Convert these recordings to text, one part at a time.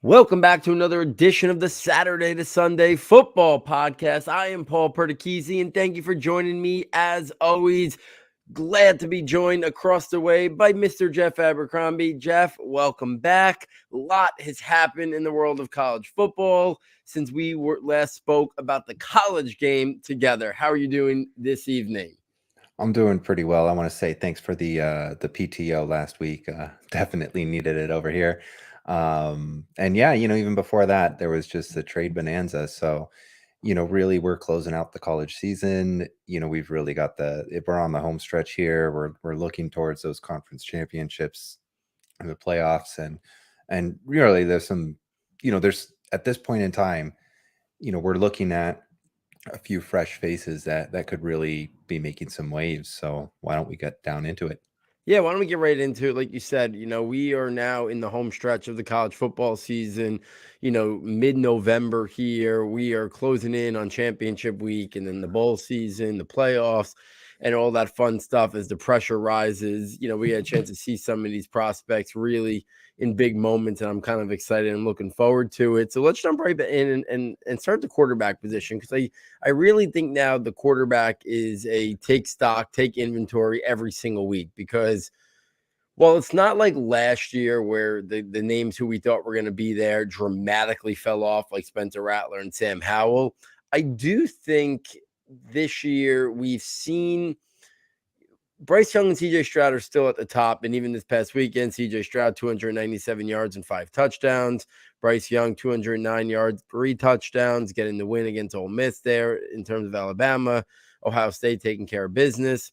Welcome back to another edition of the Saturday to Sunday Football Podcast. I am Paul Perticchese, and thank you for joining me as always. Glad to be joined across the way by Mr. Jeff Abercrombie. Jeff, welcome back. A lot has happened in the world of college football since we last spoke about the college game together. How are you doing this evening? I'm doing pretty well. I want to say thanks for the PTO last week. Definitely needed it over here. And yeah, even before that, there was just the trade bonanza. So, really we're closing out the college season. We've really got if we're on the home stretch here. We're looking towards those conference championships and the playoffs, and really there's some, there's at this point in time, we're looking at a few fresh faces that could really be making some waves. So why don't we get down into it? Yeah, why don't we get right into it? Like you said, we are now in the home stretch of the college football season, mid-November here. We are closing in on championship week and then the bowl season, the playoffs, and all that fun stuff as the pressure rises. We had a chance to see some of these prospects really in big moments, and I'm kind of excited and looking forward to it. So let's jump right in and start the quarterback position, because I really think now the quarterback is a take stock, take inventory every single week, because well, it's not like last year where the names who we thought were going to be there dramatically fell off, like Spencer Rattler and Sam Howell. I do think this year we've seen Bryce Young and CJ Stroud are still at the top. And even this past weekend, CJ Stroud, 297 yards and 5 touchdowns. Bryce Young, 209 yards, 3 touchdowns, getting the win against Ole Miss there in terms of Alabama. Ohio State taking care of business.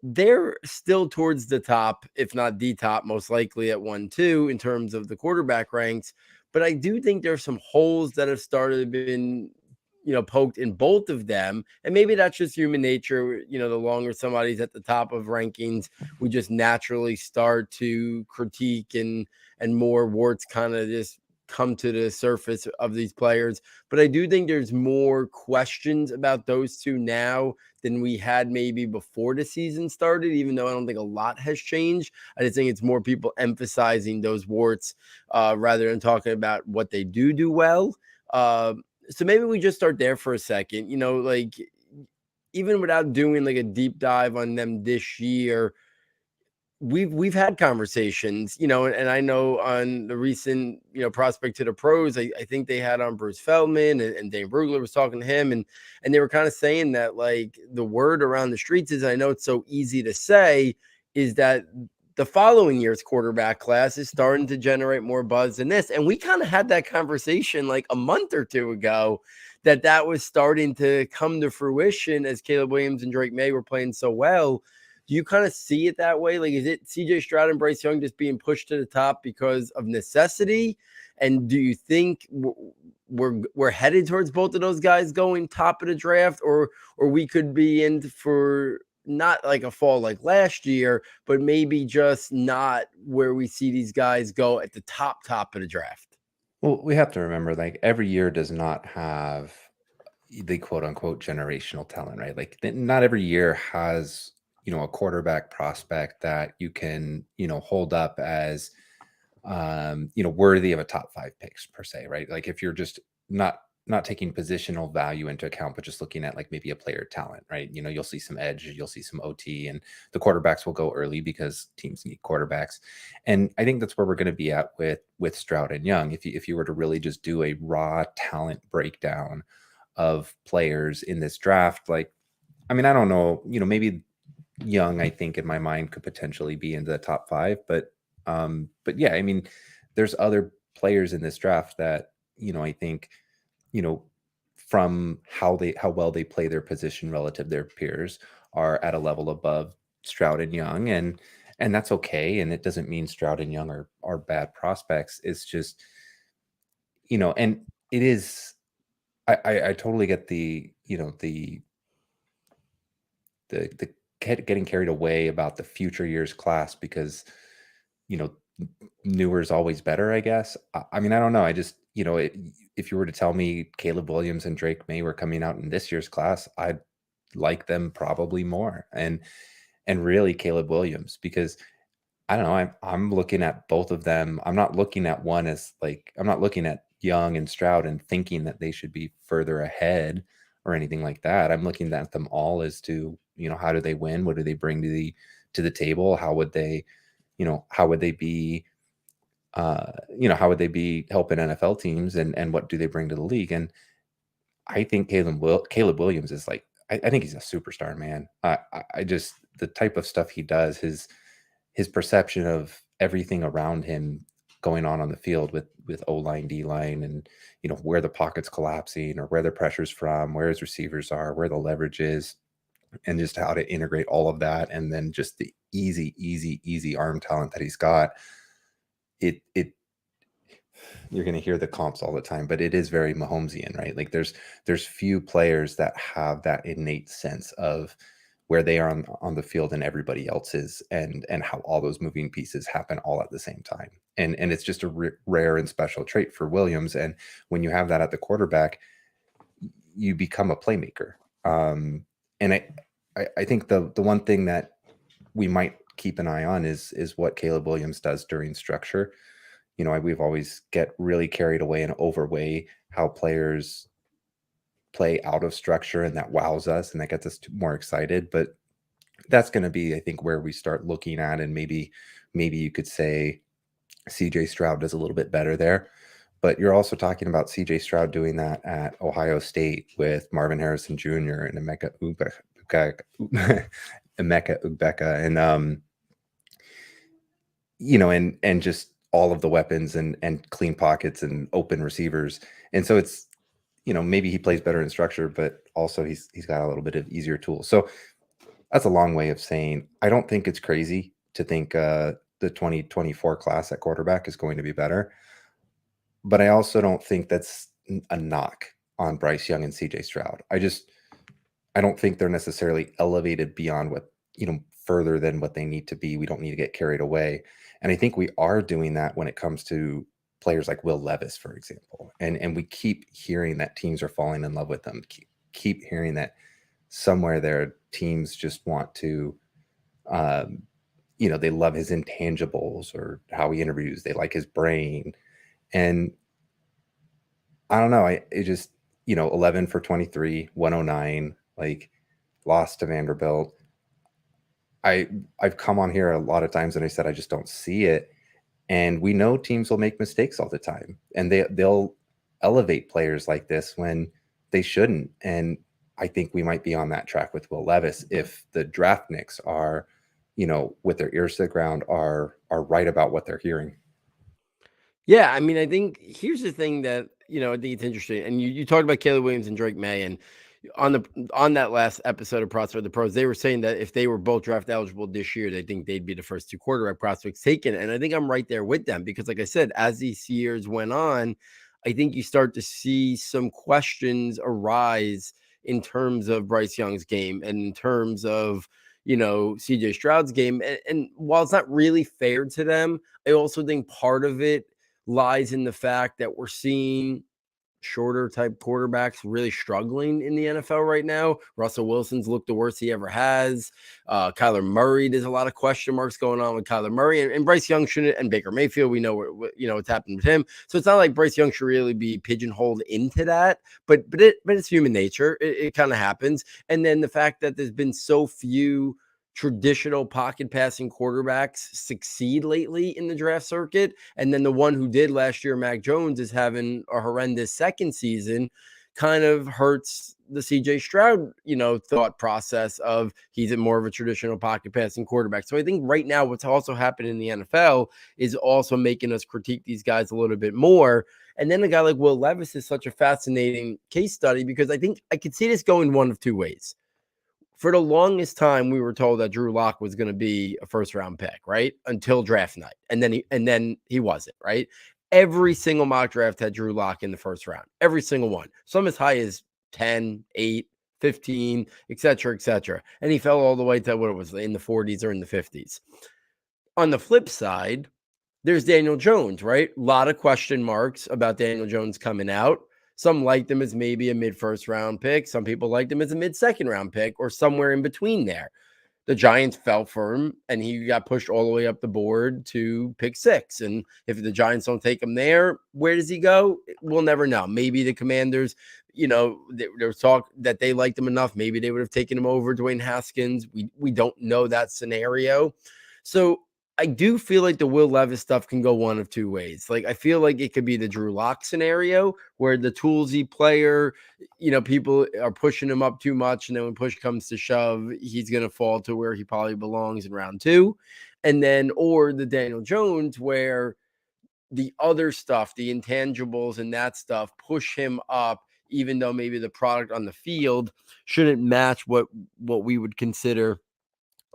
They're still towards the top, if not the top, most likely at 1-2 in terms of the quarterback ranks. But I do think there's some holes that have started been poked in both of them. And maybe that's just human nature. The longer somebody's at the top of rankings, we just naturally start to critique and more warts kind of just come to the surface of these players. But I do think there's more questions about those two now than we had maybe before the season started, even though I don't think a lot has changed. I just think it's more people emphasizing those warts rather than talking about what they do well. So maybe we just start there for a second, like even without doing like a deep dive on them this year, we've had conversations, and I know on the recent, prospect to the pros, I think they had on Bruce Feldman and Dane Brugler was talking to him, and they were kind of saying that like the word around the streets is, I know it's so easy to say, is that the following year's quarterback class is starting to generate more buzz than this. And we kind of had that conversation like a month or two ago, that was starting to come to fruition as Caleb Williams and Drake Maye were playing so well. Do you kind of see it that way? Like, is it CJ Stroud and Bryce Young just being pushed to the top because of necessity? And do you think we're headed towards both of those guys going top of the draft, or we could be in for not like a fall like last year, but maybe just not where we see these guys go at the top of the draft? Well, we have to remember, like, every year does not have the quote unquote generational talent, right? Like, not every year has, a quarterback prospect that you can, hold up as, worthy of a top 5 picks per se, right? Like, if you're just not taking positional value into account, but just looking at like maybe a player talent, right? You'll see some edge, you'll see some OT, and the quarterbacks will go early because teams need quarterbacks. And I think that's where we're going to be at with Stroud and Young. If you were to really just do a raw talent breakdown of players in this draft, like, I mean, I don't know, maybe Young, I think in my mind could potentially be into the top 5, but yeah, I mean, there's other players in this draft that, I think, from how well they play their position relative to their peers are at a level above Stroud and Young, and that's okay. And it doesn't mean Stroud and Young are bad prospects. It's just, and it is, I totally get the, the getting carried away about the future year's class because, newer is always better, I guess. I mean, I don't know. I just, if you were to tell me Caleb Williams and Drake Maye were coming out in this year's class, I'd like them probably more. And really Caleb Williams, because I don't know. I'm looking at both of them. I'm not looking at one as like I'm not looking at Young and Stroud and thinking that they should be further ahead or anything like that. I'm looking at them all as to, how do they win? What do they bring to the table? How would they, how would they be how would they be helping NFL teams and what do they bring to the league? And I think Caleb Williams is like I think he's a superstar, man. I just the type of stuff he does, his perception of everything around him going on the field with O-line, D-line, and where the pocket's collapsing or where the pressure's from, where his receivers are, where the leverage is, and just how to integrate all of that, and then just the easy arm talent that he's got. It you're going to hear the comps all the time, but it is very Mahomesian, right? Like there's few players that have that innate sense of where they are on the field and everybody else is, and how all those moving pieces happen all at the same time. And it's just a rare and special trait for Williams. And when you have that at the quarterback, you become a playmaker. And I think the one thing that we might keep an eye on is what Caleb Williams does during structure. We've always get really carried away and overweigh how players play out of structure, and that wows us and that gets us more excited. But that's going to be, I think, where we start looking at, and maybe you could say CJ Stroud does a little bit better there. But you're also talking about CJ Stroud doing that at Ohio State with Marvin Harrison Jr. and Emeka Ugbeka, and just all of the weapons and clean pockets and open receivers. And so it's, maybe he plays better in structure, but also he's got a little bit of easier tools. So that's a long way of saying I don't think it's crazy to think the 2024 class at quarterback is going to be better. But I also don't think that's a knock on Bryce Young and CJ Stroud. I don't think they're necessarily elevated beyond what, further than what they need to be. We don't need to get carried away. And I think we are doing that when it comes to players like Will Levis, for example. And we keep hearing that teams are falling in love with them. Keep hearing that somewhere their teams just want to, they love his intangibles or how he interviews. They like his brain. And I don't know. It just, 11 for 23, 109, like lost to Vanderbilt. I've come on here a lot of times and I said I just don't see it. And we know teams will make mistakes all the time, and they'll elevate players like this when they shouldn't. And I think we might be on that track with Will Levis if the draft nicks are, with their ears to the ground, are right about what they're hearing. Yeah, I mean, I think here's the thing that, I think it's interesting. And you talked about Caleb Williams and Drake Maye, and on that last episode of Prospect the Pros, they were saying that if they were both draft eligible this year, they think they'd be the first two quarterback prospects taken. And I think I'm right there with them because, like I said, as these years went on, I think you start to see some questions arise in terms of Bryce Young's game and in terms of, CJ Stroud's game. And while it's not really fair to them, I also think part of it lies in the fact that we're seeing shorter type quarterbacks really struggling in the NFL right now. Russell Wilson's looked the worst he ever has. Kyler Murray, there's a lot of question marks going on with Kyler Murray, and Bryce Young shouldn't, and Baker Mayfield, we know what's happened with him. So it's not like Bryce Young should really be pigeonholed into that, but it's human nature. It kind of happens. And then the fact that there's been so few traditional pocket passing quarterbacks succeed lately in the draft circuit. And then the one who did last year, Mac Jones, is having a horrendous second season, kind of hurts the CJ Stroud, thought process of he's more of a traditional pocket passing quarterback. So I think right now what's also happening in the NFL is also making us critique these guys a little bit more. And then a guy like Will Levis is such a fascinating case study because I think I could see this going one of two ways. For the longest time, we were told that Drew Lock was going to be a first-round pick, right? Until draft night. And then he wasn't, right? Every single mock draft had Drew Lock in the first round. Every single one. Some as high as 10, 8, 15, et cetera, and he fell all the way to what it was in the 40s or in the 50s. On the flip side, there's Daniel Jones, right? A lot of question marks about Daniel Jones coming out. Some liked him as maybe a mid-first round pick. Some people liked him as a mid-second round pick or somewhere in between there. the Giants fell for him and he got pushed all the way up the board to pick 6. And if the Giants don't take him there, where does he go? We'll never know. Maybe the Commanders, there was talk that they liked him enough. Maybe they would have taken him over Dwayne Haskins. We don't know that scenario. So I do feel like the Will Levis stuff can go one of two ways. Like, I feel like it could be the Drew Lock scenario where the toolsy player, people are pushing him up too much. And then when push comes to shove, he's going to fall to where he probably belongs in round 2. And then, or the Daniel Jones, where the other stuff, the intangibles and that stuff push him up, even though maybe the product on the field shouldn't match what we would consider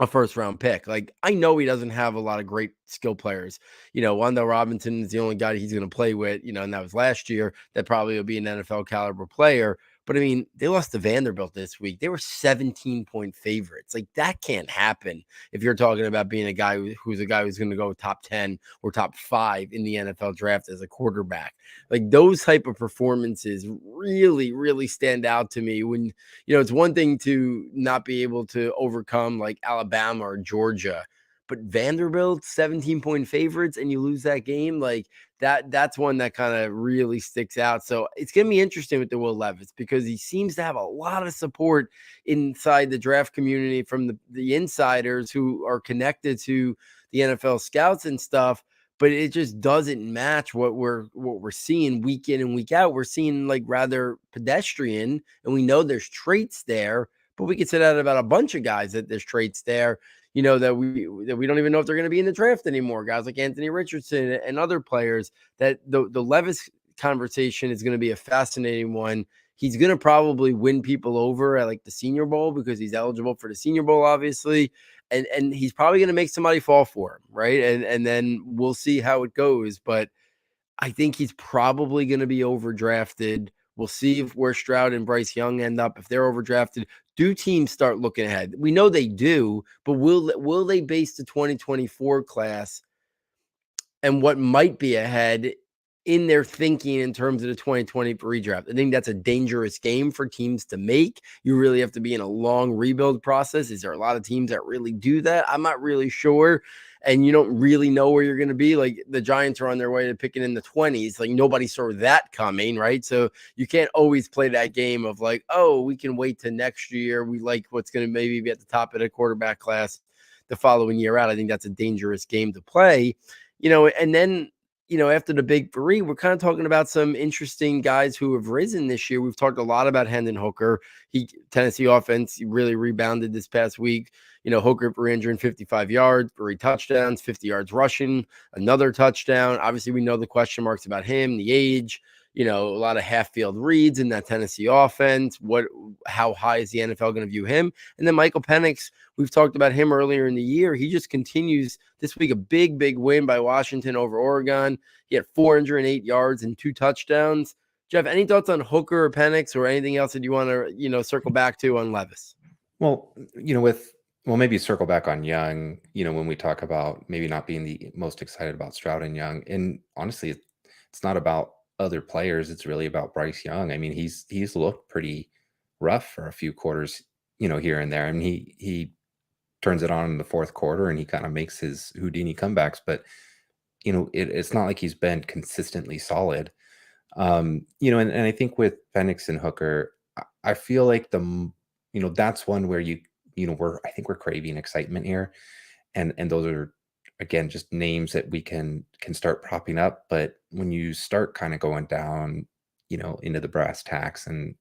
a first round pick. Like, I know he doesn't have a lot of great skill players. Wando Robinson is the only guy he's going to play with, and that was last year. That probably will be an NFL caliber player. But I mean, they lost to Vanderbilt this week. They were 17-point favorites. Like, that can't happen if you're talking about being a guy who's going to go top 10 or top 5 in the NFL draft as a quarterback. Like, those type of performances really, really stand out to me when, it's one thing to not be able to overcome like Alabama or Georgia, but Vanderbilt 17-point favorites and you lose that game, like that's one that kind of really sticks out. So it's going to be interesting with the Will Levis because he seems to have a lot of support inside the draft community from the insiders who are connected to the NFL scouts and stuff. But it just doesn't match what we're seeing week in and week out. We're seeing like rather pedestrian, and we know there's traits there, but we could say that about a bunch of guys that there's traits there, that we don't even know if they're going to be in the draft anymore. Guys like Anthony Richardson and other players. That the Levis conversation is going to be a fascinating one. He's going to probably win people over at like the Senior Bowl because he's eligible for the Senior Bowl, obviously. And he's probably going to make somebody fall for him, right? And then we'll see how it goes. But I think he's probably going to be overdrafted. We'll see where Stroud and Bryce Young end up. If they're overdrafted, do teams start looking ahead? We know they do, but will they base the 2024 class and what might be ahead in their thinking in terms of the 2023 draft? I think that's a dangerous game for teams to make. You really have to be in a long rebuild process. Is there a lot of teams that really do that? I'm not really sure. And you don't really know where you're going to be. Like, the Giants are on their way to picking in the 20s. Like, nobody saw that coming, right? So you can't always play that game of like, oh, we can wait to next year. We like what's going to maybe be at the top of the quarterback class the following year out. I think that's a dangerous game to play, and then, after the big 3, we're kind of talking about some interesting guys who have risen this year. We've talked a lot about Hendon Hooker. Tennessee offense really rebounded this past week. Hooker 355 yards, 3 touchdowns, 50 yards rushing, another touchdown. Obviously, we know the question marks about him, the age, a lot of half-field reads in that Tennessee offense. How high is the NFL going to view him? And then Michael Penix, we've talked about him earlier in the year. He just continues this week, a big, big win by Washington over Oregon. He had 408 yards and 2 touchdowns. Jeff, any thoughts on Hooker or Penix or anything else that you want to, circle back to on Levis? Well, maybe circle back on Young, when we talk about maybe not being the most excited about Stroud and Young. And honestly, it's not about other players. It's really about Bryce Young. I mean, he's looked pretty rough for a few quarters, here and there. I mean, he turns it on in the fourth quarter and he kind of makes his Houdini comebacks, but it's not like he's been consistently solid. And I think with Penix and Hooker, I feel like that's one where I think we're craving excitement here. And those are, again, just names that we can start propping up. But when you start kind of going down, into the brass tacks and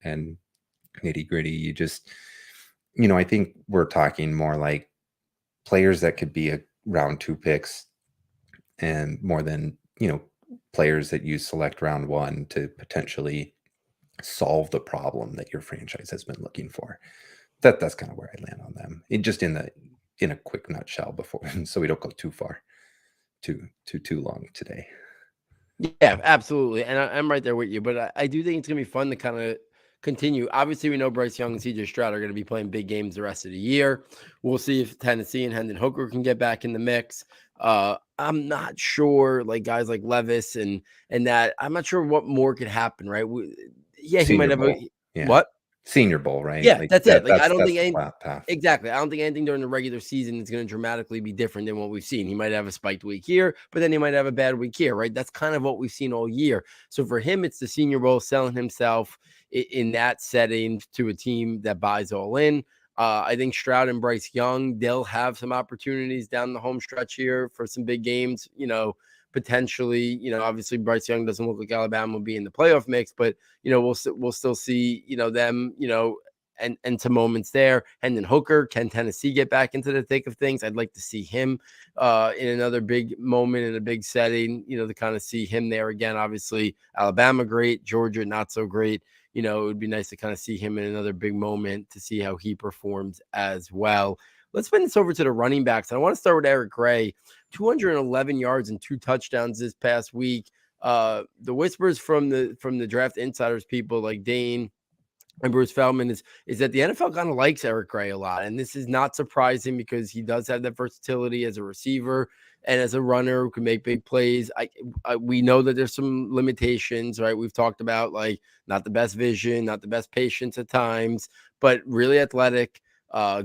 nitty gritty, you just, I think we're talking more like players that could be a round 2 picks and more than, players that you select round 1 to potentially solve the problem that your franchise has been looking for. That's kind of where I land on them. Just in a quick nutshell before, so we don't go too far, too long today. Yeah, absolutely. And I'm right there with you, but I do think it's going to be fun to kind of continue. Obviously, we know Bryce Young and CJ Stroud are going to be playing big games the rest of the year. We'll see if Tennessee and Hendon Hooker can get back in the mix. I'm not sure, like guys like Levis and that, I'm not sure what more could happen, right? He might have yeah. What? Senior Bowl, right? Yeah, Like that's it. Like, I don't that's think the any path. exactly. I don't think anything during the regular season is going to dramatically be different than what we've seen. He might have a spiked week here, but then he might have a bad week here, right? That's kind of what we've seen all year. So for him, it's the Senior Bowl, selling himself in that setting to a team that buys all in. I think Stroud and Bryce Young, they'll have some opportunities down the home stretch here for some big games, potentially. Obviously Bryce Young doesn't look like Alabama will be in the playoff mix, but we'll still see, them, and some moments there. Hendon Hooker, can Tennessee get back into the thick of things? I'd like to see him in another big moment in a big setting, to kind of see him there again. Obviously, Alabama, great. Georgia, not so great. It would be nice to kind of see him in another big moment to see how he performs as well. Let's spin this over to the running backs. And I want to start with Eric Gray, 211 yards and 2 touchdowns this past week. The whispers from the draft insiders, people like Dane and Bruce Feldman, is that the NFL kind of likes Eric Gray a lot. And this is not surprising because he does have that versatility as a receiver and as a runner who can make big plays. We know that there's some limitations, right? We've talked about, like, not the best vision, not the best patience at times, but really athletic,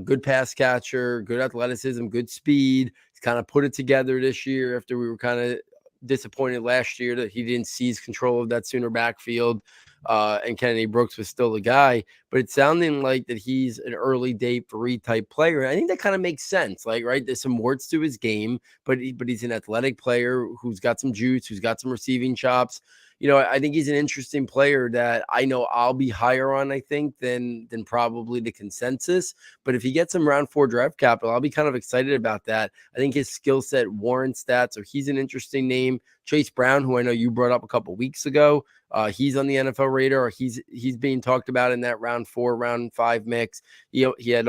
good pass catcher, good athleticism, good speed. He's kind of put it together this year after we were kind of disappointed last year that he didn't seize control of that Sooner backfield. And Kennedy Brooks was still the guy, but it's sounding like that he's an early day free type player. And I think that kind of makes sense. Like, right, there's some warts to his game, but he's an athletic player who's got some juice, who's got some receiving chops. I think he's an interesting player that I know I'll be higher on, I think, than probably the consensus. But if he gets some round 4 draft capital, I'll be kind of excited about that. I think his skill set warrants that. So he's an interesting name. Chase Brown, who I know you brought up a couple weeks ago, he's on the NFL radar. He's being talked about in that round 4, round 5 mix. He had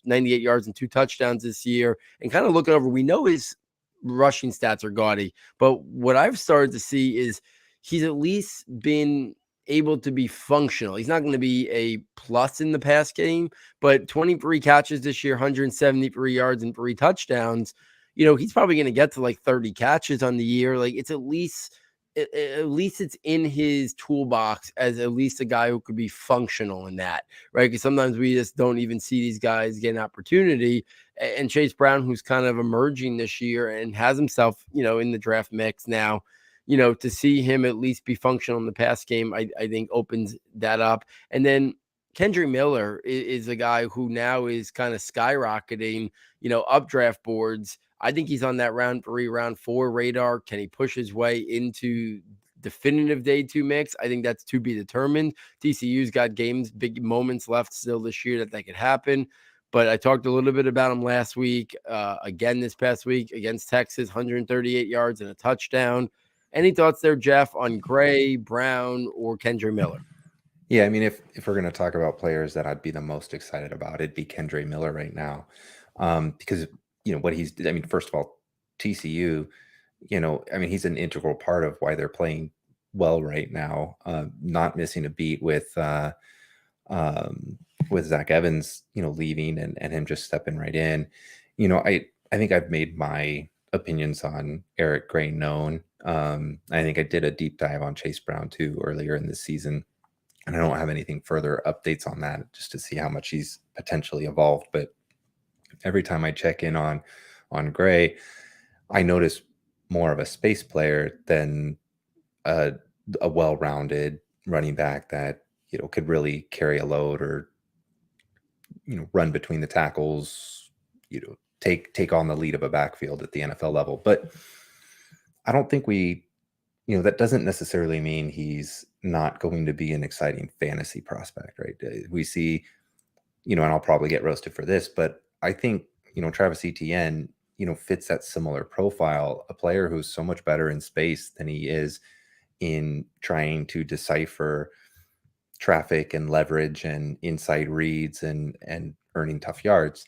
98 yards and 2 touchdowns this year. And kind of looking over, we know his rushing stats are gaudy, but what I've started to see is he's at least been able to be functional. He's not going to be a plus in the pass game, but 23 catches this year, 173 yards and 3 touchdowns. He's probably going to get to like 30 catches on the year. Like, it's at least it's in his toolbox as at least a guy who could be functional in that, right? Because sometimes we just don't even see these guys get an opportunity. And Chase Brown, who's kind of emerging this year and has himself, in the draft mix now, to see him at least be functional in the pass game, I think opens that up. And then Kendre Miller is a guy who now is kind of skyrocketing, up draft boards. I think he's on that round 3, round 4 radar. Can he push his way into definitive day 2 mix? I think that's to be determined. TCU's got big moments left still this year that could happen. But I talked a little bit about him last week, again this past week against Texas, 138 yards and a touchdown. Any thoughts there, Jeff, on Gray, Brown, or Kendre Miller? Yeah, I mean, if we're going to talk about players that I'd be the most excited about, it'd be Kendre Miller right now, because what he's. I mean, first of all, TCU, he's an integral part of why they're playing well right now. Not missing a beat with Zach Evans, leaving and him just stepping right in. I think I've made my opinions on Eric Gray known. I think I did a deep dive on Chase Brown too earlier in this season, and I don't have anything further updates on that just to see how much he's potentially evolved. But every time I check in on Gray, I notice more of a space player than a well-rounded running back that could really carry a load or run between the tackles, take on the lead of a backfield at the NFL level. But I don't think that doesn't necessarily mean he's not going to be an exciting fantasy prospect, right? We see, and I'll probably get roasted for this, but I think, Travis Etienne, fits that similar profile, a player who's so much better in space than he is in trying to decipher traffic and leverage and inside reads and earning tough yards.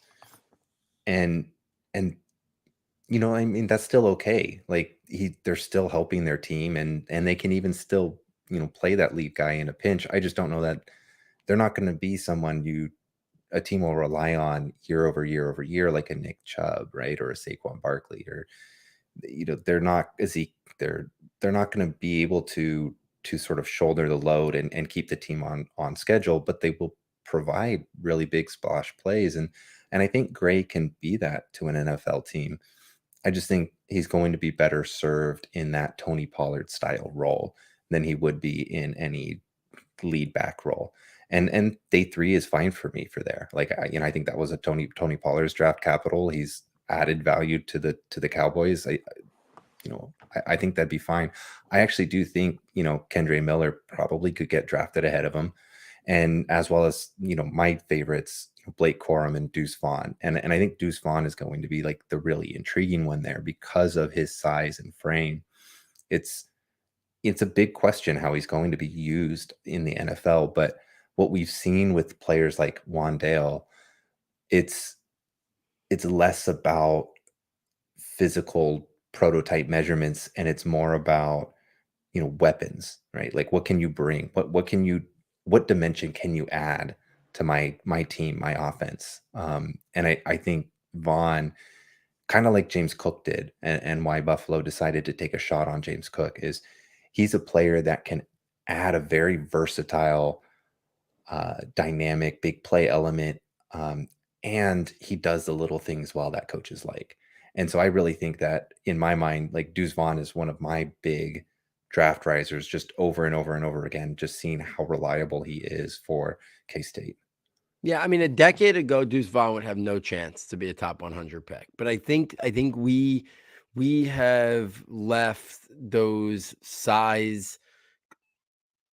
And that's still okay. Like, they're still helping their team and they can even still, play that lead guy in a pinch. I just don't know that they're not going to be someone a team will rely on year over year over year, like a Nick Chubb, right? Or a Saquon Barkley, or, they're not going to be able to sort of shoulder the load and keep the team on schedule, but they will provide really big splash plays. And I think Gray can be that to an NFL team. I just think he's going to be better served in that Tony Pollard style role than he would be in any lead back role. And day 3 is fine for me for there. Like, I think that was a Tony Pollard's draft capital. He's added value to the Cowboys. I think that'd be fine. I actually do think, Kendre Miller probably could get drafted ahead of him. And as well as, my favorites, Blake Corum and Deuce Vaughn. And I think Deuce Vaughn is going to be like the really intriguing one there because of his size and frame. It's a big question how he's going to be used in the NFL. But what we've seen with players like Wandale, it's less about physical prototype measurements, and it's more about, weapons, right? Like, what can you bring? What dimension can you add to my team, my offense? And I think Vaughn, kind of like James Cook did, and why Buffalo decided to take a shot on James Cook, is he's a player that can add a very versatile, dynamic, big play element. And he does the little things well that coaches like. And so I really think that, in my mind, like, Deuce Vaughn is one of my big draft risers, just over and over and over again, just seeing how reliable he is for K-State. Yeah, I mean, a decade ago, Deuce Vaughn would have no chance to be a top 100 pick. But I think we have left those size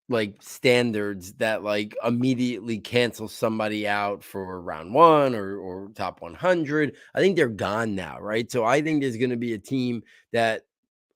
like standards that like immediately cancel somebody out for round 1 or top 100. I think they're gone now, right? So I think there's going to be a team that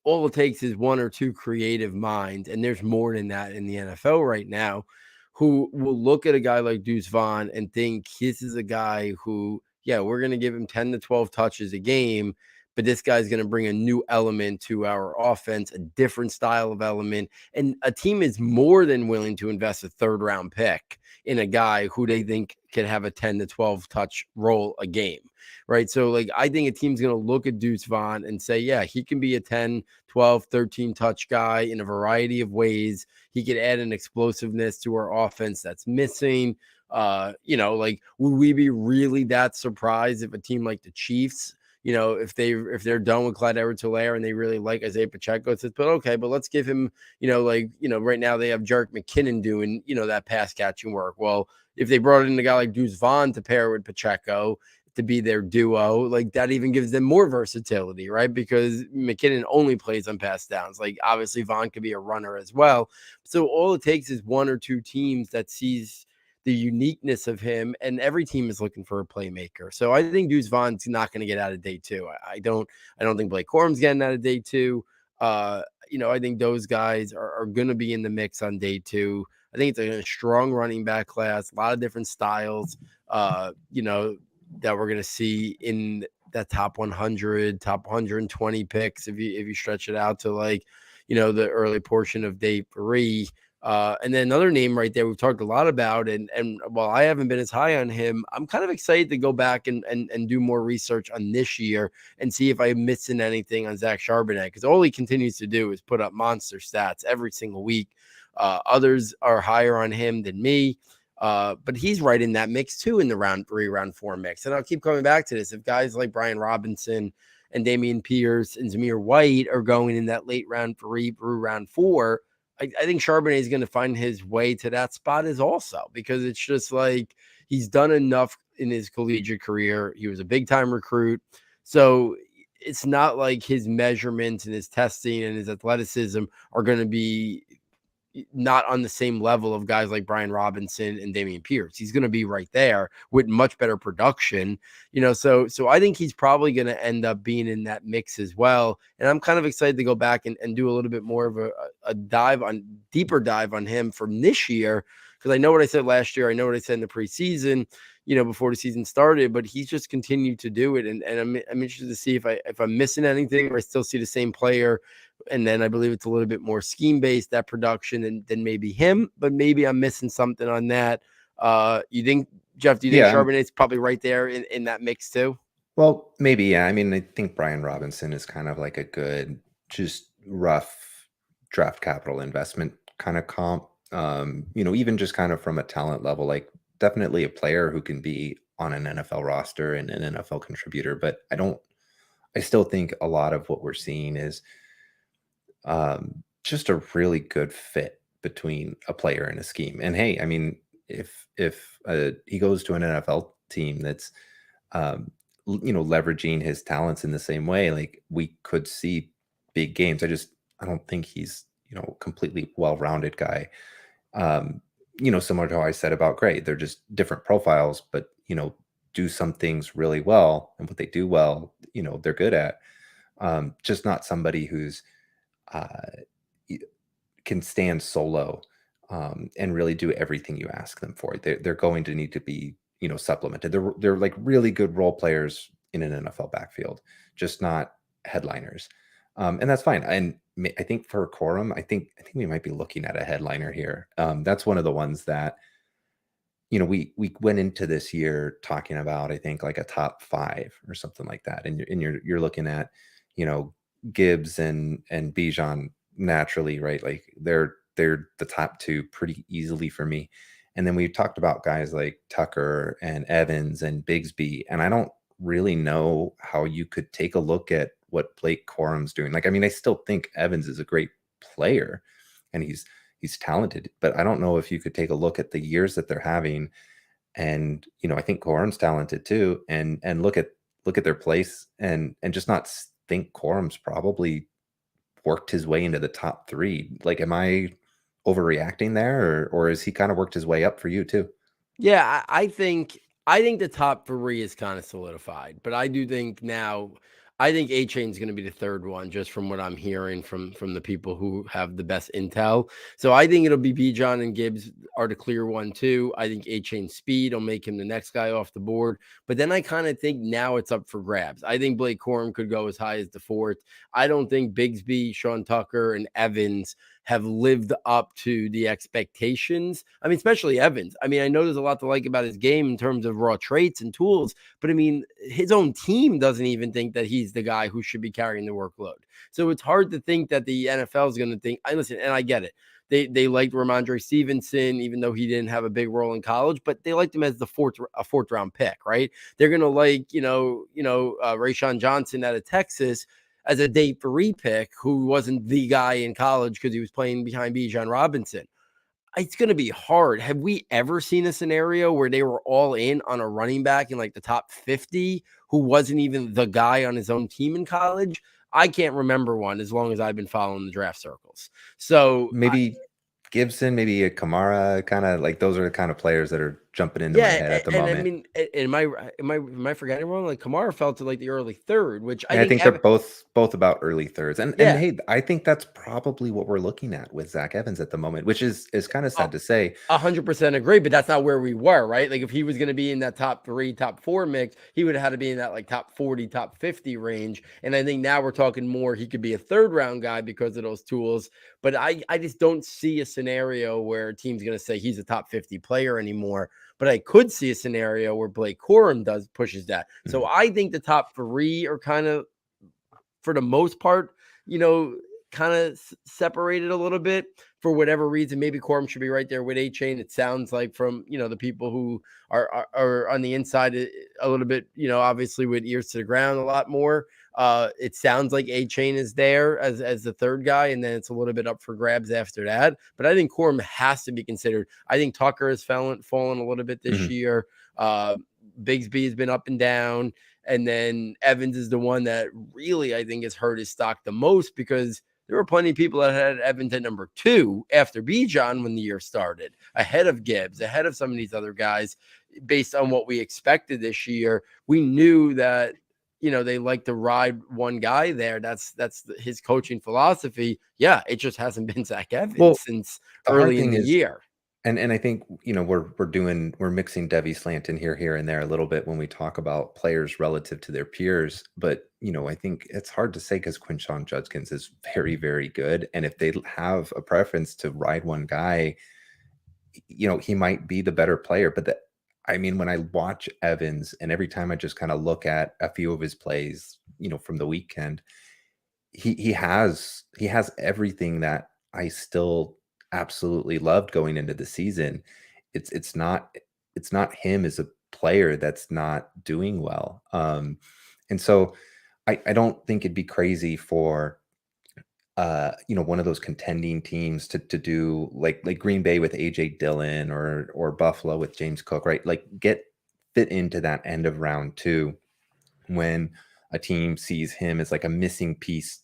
all it takes is 1 or 2 creative minds, and there's more than that in the NFL right now, who will look at a guy like Deuce Vaughn and think this is a guy who, yeah, we're going to give him 10 to 12 touches a game, but this guy's going to bring a new element to our offense, a different style of element. And a team is more than willing to invest a 3rd round pick in a guy who they think can have a 10 to 12 touch role a game, right? So, like, I think a team's going to look at Deuce Vaughn and say, yeah, he can be a 10, 12, 13 touch guy in a variety of ways. He could add an explosiveness to our offense that's missing. Like, would we be really that surprised if a team like the Chiefs, if they're done with Clyde Edwards-Helaire and they really like Isaiah Pacheco, says, but okay, but let's give him, right now they have Jerick McKinnon doing, that pass catching work. Well, if they brought in a guy like Deuce Vaughn to pair with Pacheco to be their duo, like, that even gives them more versatility, right? Because McKinnon only plays on pass downs. Like, obviously Vaughn could be a runner as well. So all it takes is 1 or 2 teams that sees the uniqueness of him, and every team is looking for a playmaker. So I think Deuce Vaughn's not going to get out of day 2. I don't think Blake Corum's getting out of day 2. I think those guys are going to be in the mix on day 2. I think it's a strong running back class, a lot of different styles, that we're going to see in that top 100, top 120 picks. If you stretch it out to the early portion of day 3. And then another name right there we've talked a lot about, and while I haven't been as high on him, I'm kind of excited to go back and do more research on this year and see if I'm missing anything on Zach Charbonnet, because all he continues to do is put up monster stats every single week. Others are higher on him than me, but he's right in that mix too, in the round 3, round 4 mix. And I'll keep coming back to this. If guys like Brian Robinson and Damian Pierce and Zamir White are going in that late round 3 through round 4, I think Charbonnet is going to find his way to that spot as also, because it's just like he's done enough in his collegiate career. He was a big time recruit. So it's not like his measurements and his testing and his athleticism are going to be not on the same level of guys like Brian Robinson and Damian Pierce. He's going to be right there with much better production, so I think he's probably going to end up being in that mix as well. And I'm kind of excited to go back and do a little bit more of a deeper dive on him from this year, because I know what I said last year. I know what I said in the preseason, before the season started, but he's just continued to do it. And I'm interested to see if I'm missing anything, or I still see the same player. And then I believe it's a little bit more scheme-based, that production, than maybe him, but maybe I'm missing something on that. You think, Jeff, do you think Charbonnet's probably right there in that mix too? Well, maybe, yeah. I mean, I think Brian Robinson is kind of like a good, just rough draft capital investment kind of comp. Even just kind of from a talent level, like definitely a player who can be on an NFL roster and an NFL contributor, but I still think a lot of what we're seeing is just a really good fit between a player and a scheme. And hey, I mean, if he goes to an NFL team that's leveraging his talents in the same way, like we could see big games. I don't think he's completely well-rounded guy. Similar to how I said about Gray, they're just different profiles, but do some things really well, and what they do well, they're good at. Just not somebody who's can stand solo and really do everything you ask them for. They're going to need to be supplemented. They're like really good role players in an NFL backfield, just not headliners. And that's fine. And I think for Corum, I think we might be looking at a headliner here. That's one of the ones that we went into this year talking about, I think, like a top 5 or something like that. And you're looking at Gibbs and Bijan naturally, right? Like they're the top 2 pretty easily for me. And then we talked about guys like Tucker and Evans and Bigsby, and I don't really know how you could take a look at what Blake Corum's doing. Like, I mean, I still think Evans is a great player and he's talented, but I don't know if you could take a look at the years that they're having. And I think Corum's talented too, and look at their place and just not think Corum's probably worked his way into the top 3. Like, am I overreacting there, or is he kind of worked his way up for you too? Yeah, I think the top 3 is kind of solidified, but I do think now I think A-Chain's going to be the third one, just from what I'm hearing from the people who have the best intel. So I think it'll be Bijan and Gibbs are the clear 1 too. I think A-Chain's speed will make him the next guy off the board. But then I kind of think now it's up for grabs. I think Blake Corum could go as high as the 4th. I don't think Bigsby, Sean Tucker, and Evans have lived up to the expectations. I mean, especially Evans. I mean, I know there's a lot to like about his game in terms of raw traits and tools, but I mean, his own team doesn't even think that he's the guy who should be carrying the workload. So it's hard to think that the NFL is going to think, listen, and I get it. They liked Ramondre Stevenson, even though he didn't have a big role in college, but they liked him as a fourth round pick, right? They're going to like, Rayshon Johnson out of Texas as a day 3 pick, who wasn't the guy in college because he was playing behind Bijan Robinson. It's going to be hard. Have we ever seen a scenario where they were all in on a running back in like the top 50 who wasn't even the guy on his own team in college? I can't remember one as long as I've been following the draft circles. So maybe Gibson, maybe a Kamara, kind of like those are the kind of players that are jumping into my head at the moment. I mean, am I forgetting wrong? Like Kamara fell to like the early 3rd, which I think they're both about early 3rds. And hey, I think that's probably what we're looking at with Zach Evans at the moment, which is kind of sad to say. 100% agree, but that's not where we were, right? Like if he was going to be in that top 3, top 4 mix, he would have had to be in that like top 40, top 50 range. And I think now we're talking more, he could be a 3rd round guy because of those tools. But I just don't see a scenario where a team's going to say he's a top 50 player anymore. But I could see a scenario where Blake Corum pushes that. So I think the top 3 are kind of, for the most part, kind of separated a little bit for whatever reason. Maybe Corum should be right there with A-Chain. It sounds like from, the people who are on the inside a little bit, obviously with ears to the ground a lot more. It sounds like A-Chain is there as the 3rd guy, and then it's a little bit up for grabs after that. But I think Corum has to be considered. I think Tucker has fallen a little bit this year. Bigsby has been up and down. And then Evans is the one that really, I think, has hurt his stock the most, because there were plenty of people that had Evans at number 2 after Bijan when the year started, ahead of Gibbs, ahead of some of these other guys, based on what we expected this year. We knew that, they like to ride one guy there. That's his coaching philosophy. Yeah, it just hasn't been Zach Evans since early in the year. And I think, we're mixing Devy Slant in here and there a little bit when we talk about players relative to their peers. But, I think it's hard to say because Quinshon Judkins is very, very good. And if they have a preference to ride one guy, he might be the better player. But when I watch Evans, and every time I just kind of look at a few of his plays, from the weekend, he has everything that I still absolutely loved going into the season. It's not it's not him as a player that's not doing well. And so I don't think it'd be crazy for one of those contending teams to do like Green Bay with AJ Dillon or Buffalo with James Cook, right? Like get fit into that end of round 2 when a team sees him as like a missing piece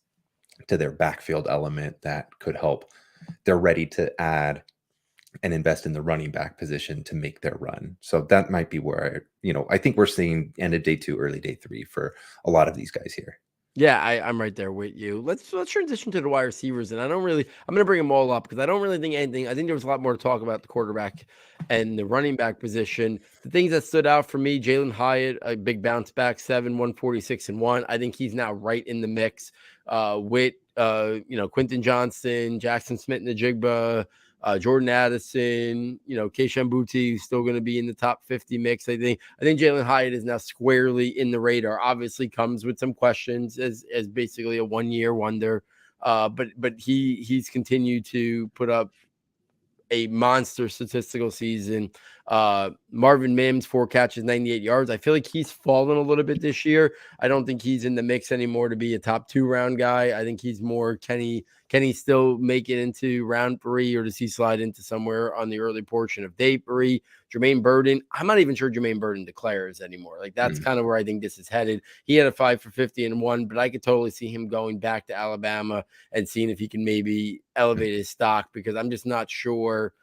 to their backfield element that could help. They're ready to add and invest in the running back position to make their run. So that might be where, I think we're seeing end of day 2, early day 3 for a lot of these guys here. Yeah, I'm right there with you. Let's transition to the wide receivers, and I'm gonna bring them all up because I don't really think anything. I think there was a lot more to talk about the quarterback and the running back position. The things that stood out for me: Jalin Hyatt, a big bounce back, 146 and 1. I think he's now right in the mix with Quentin Johnston, Jackson Smith-Njigba, Jordan Addison, Keishawn Boutte is still going to be in the top 50 mix. I think Jalin Hyatt is now squarely in the radar. Obviously comes with some questions as basically a 1-year wonder. But he's continued to put up a monster statistical season. Marvin Mims, 4 catches, 98 yards. I feel like he's fallen a little bit this year. I don't think he's in the mix anymore to be a top 2 round guy. I think he's more, can he still make it into round 3, or does he slide into somewhere on the early portion of day 3? Jermaine Burton, I'm not even sure Jermaine Burton declares anymore. Like that's kind of where I think this is headed. He had a 5 for 50 and 1, but I could totally see him going back to Alabama and seeing if he can maybe elevate his stock, because I'm just not sure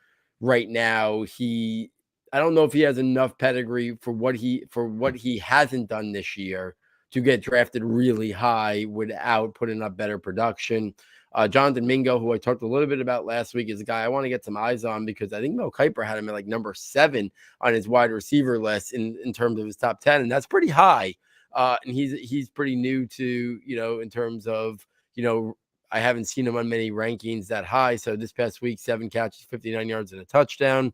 right now. I don't know if he has enough pedigree for what he hasn't done this year to get drafted really high without putting up better production. Jonathan Mingo, who I talked a little bit about last week, is a guy I want to get some eyes on because I think Mel Kiper had him at like number 7 on his wide receiver list in terms of his top 10, and that's pretty high. And he's pretty new to, in terms of, I haven't seen him on many rankings that high. So this past week, 7 catches, 59 yards and a touchdown.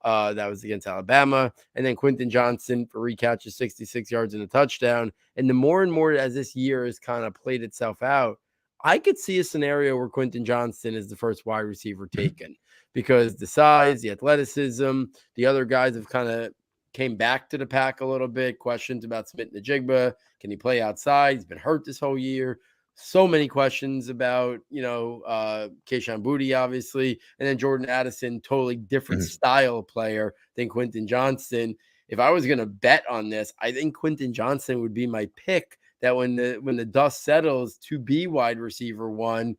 That was against Alabama. And then Quentin Johnston for 3 catches, 66 yards and a touchdown. And the more and more as this year has kind of played itself out, I could see a scenario where Quentin Johnston is the first wide receiver taken because the size, the athleticism, the other guys have kind of came back to the pack a little bit. Questions about Smith-Njigba. Can he play outside? He's been hurt this whole year. So many questions about, Keishawn Boutte, obviously, and then Jordan Addison, totally different style player than Quentin Johnston. If I was going to bet on this, I think Quentin Johnston would be my pick, that when the dust settles, to be wide receiver 1,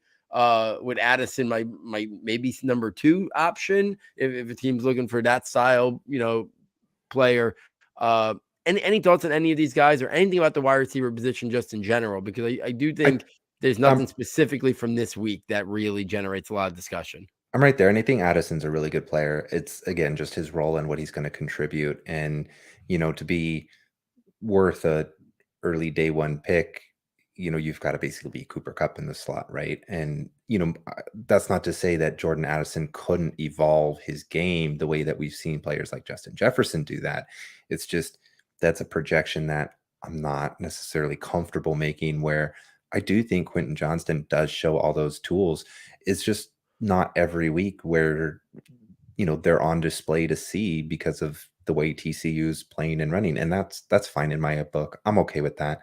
with Addison, my maybe number 2 option if a team's looking for that style, player. Any thoughts on any of these guys or anything about the wide receiver position just in general? Because I do think there's nothing specifically from this week that really generates a lot of discussion. I'm right there. And I think Addison's a really good player. It's, again, just his role and what he's going to contribute. And, to be worth a early day 1 pick, you've got to basically be Cooper Kupp in the slot, right? And, that's not to say that Jordan Addison couldn't evolve his game the way that we've seen players like Justin Jefferson do that. It's just, that's a projection that I'm not necessarily comfortable making, where I do think Quentin Johnston does show all those tools. It's just not every week where, they're on display to see because of the way TCU's playing and running. And that's fine in my book. I'm okay with that.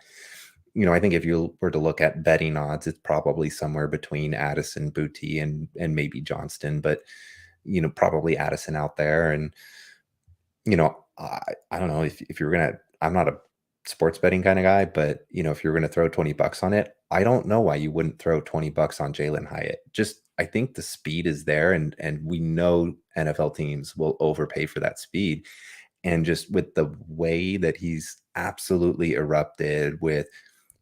I think if you were to look at betting odds, it's probably somewhere between Addison, Boutte, and maybe Johnston, but, probably Addison out there. And, I don't know if you're going to, I'm not a sports betting kind of guy, but, if you're going to throw $20 on it, I don't know why you wouldn't throw $20 on Jalin Hyatt. Just, I think the speed is there, and we know NFL teams will overpay for that speed. And just with the way that he's absolutely erupted with,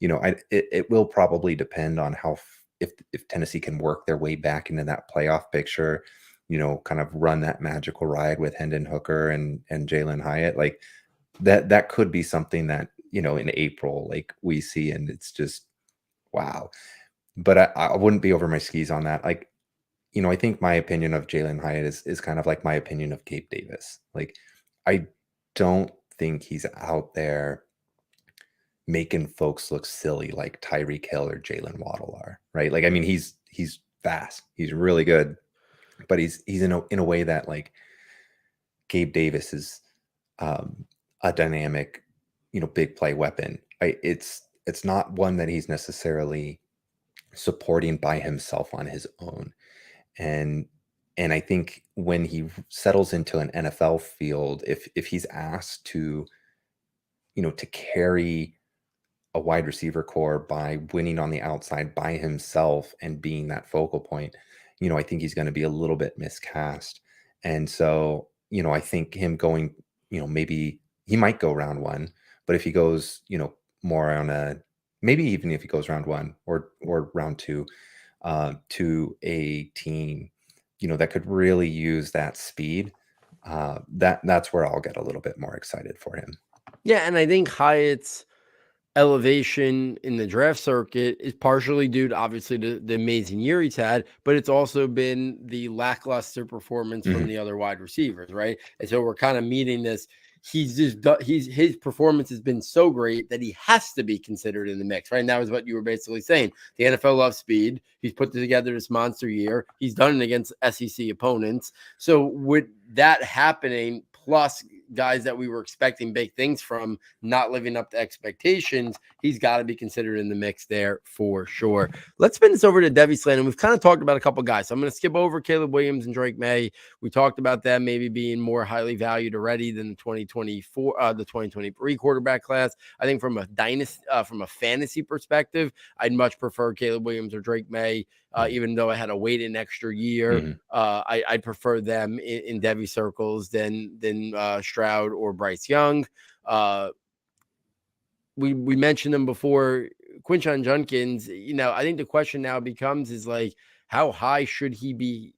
it will probably depend on how, if Tennessee can work their way back into that playoff picture, kind of run that magical ride with Hendon Hooker and Jalin Hyatt, like that could be something that, in April, like we see, and it's just, wow. But I wouldn't be over my skis on that. Like, I think my opinion of Jalin Hyatt is kind of like my opinion of Gabe Davis. Like, I don't think he's out there making folks look silly like Tyreek Hill or Jalen Waddle are, right? Like, I mean, he's fast, he's really good, but he's in a way that, like, Gabe Davis is a dynamic, big play weapon. It's not one that he's necessarily supporting by himself on his own. And I think when he settles into an NFL field, if he's asked to, to carry a wide receiver core by winning on the outside by himself and being that focal point, I think he's going to be a little bit miscast. And so, I think him going, maybe he might go round one, but if he goes, more on a, maybe even if he goes round one or round two, to a team, that could really use that speed, that's where I'll get a little bit more excited for him. Yeah, and I think Hyatt's elevation in the draft circuit is partially due to obviously the amazing year he's had, but it's also been the lackluster performance from the other wide receivers, right? And so we're kind of meeting this. His performance has been so great that he has to be considered in the mix, right? And that was what you were basically saying. The NFL loves speed. He's put together this monster year. He's done it against SEC opponents. So with that happening, plus guys that we were expecting big things from not living up to expectations, he's got to be considered in the mix there for sure. Let's spin this over to Devy Slant, and we've kind of talked about a couple guys. So I'm going to skip over Caleb Williams and Drake Maye. We talked about them maybe being more highly valued already than the 2023 quarterback class. I think from a fantasy perspective, I'd much prefer Caleb Williams or Drake Maye. Even though I had to wait an extra year, I'd prefer them in Devy circles than Stroud or Bryce Young. We mentioned them before. Quinshon Judkins, I think the question now becomes is like, how high should he be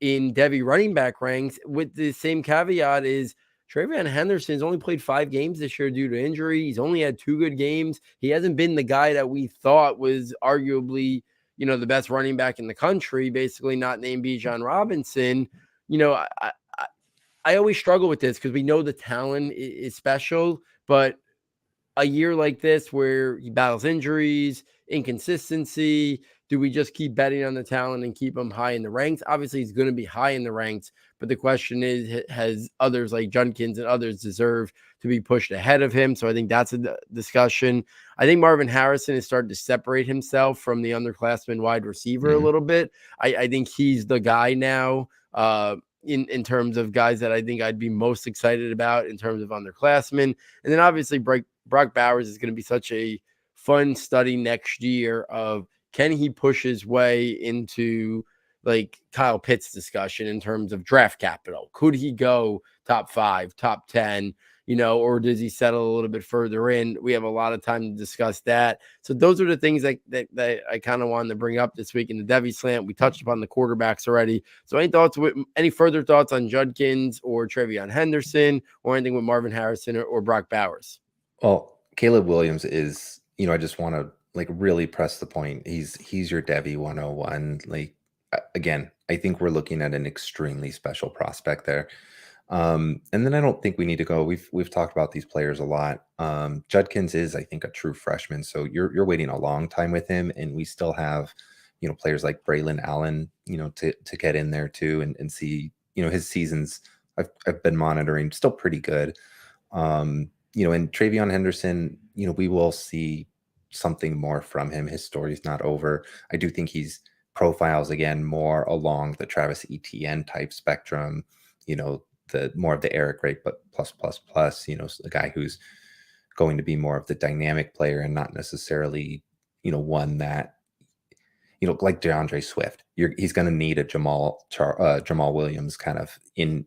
in Devy running back ranks? With the same caveat is TreVeyon Henderson's only played 5 games this year due to injury. He's only had 2 good games. He hasn't been the guy that we thought was arguably, the best running back in the country, basically not named Bijan Robinson. I always struggle with this because we know the talent is special, but a year like this where he battles injuries, inconsistency, do we just keep betting on the talent and keep him high in the ranks? Obviously, he's going to be high in the ranks, but the question is, has others like Judkins and others deserve to be pushed ahead of him? So I think that's a discussion. I think Marvin Harrison has started to separate himself from the underclassmen wide receiver a little bit. I think he's the guy now. In terms of guys that I think I'd be most excited about in terms of underclassmen. And then obviously Brock Bowers is going to be such a fun study next year of, can he push his way into like Kyle Pitts discussion in terms of draft capital? Could he go top 5, top 10, or does he settle a little bit further in? We have a lot of time to discuss that. So those are the things that I kind of wanted to bring up this week in the Devy Slant. We touched upon the quarterbacks already. So any further thoughts on Judkins or TreVeyon Henderson or anything with Marvin Harrison or Brock Bowers? Well, Caleb Williams is, I just want to like really press the point. He's your Devy 101. Like, again, I think we're looking at an extremely special prospect there. And then I don't think we need to go. We've talked about these players a lot. Judkins is, I think, a true freshman, so you're waiting a long time with him, and we still have, players like Braylon Allen, to get in there too and see, his seasons. I've been monitoring, still pretty good. And TreVeyon Henderson, we will see something more from him. His story's not over. I do think he's profiles again more along the Travis Etienne type spectrum, the more of the Eric Gray, but plus, the guy who's going to be more of the dynamic player and not necessarily, one that, like DeAndre Swift. He's going to need a Jamal Williams kind of in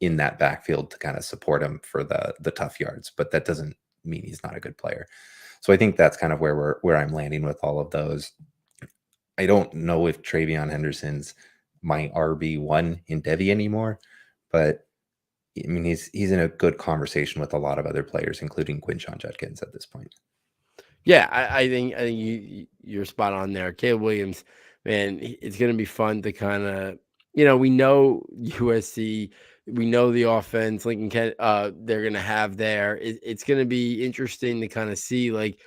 that backfield to kind of support him for the tough yards, but that doesn't mean he's not a good player. So I think that's kind of where I'm landing with all of those. I don't know if TreVeyon Henderson's my RB1 in Devy anymore, but I mean, he's in a good conversation with a lot of other players, including Quinshon Judkins at this point. Yeah, I think you're spot on there. Caleb Williams, man, it's going to be fun to kind of, we know USC, we know the offense, Lincoln Kent, they're going to have there. It's going to be interesting to kind of see, like,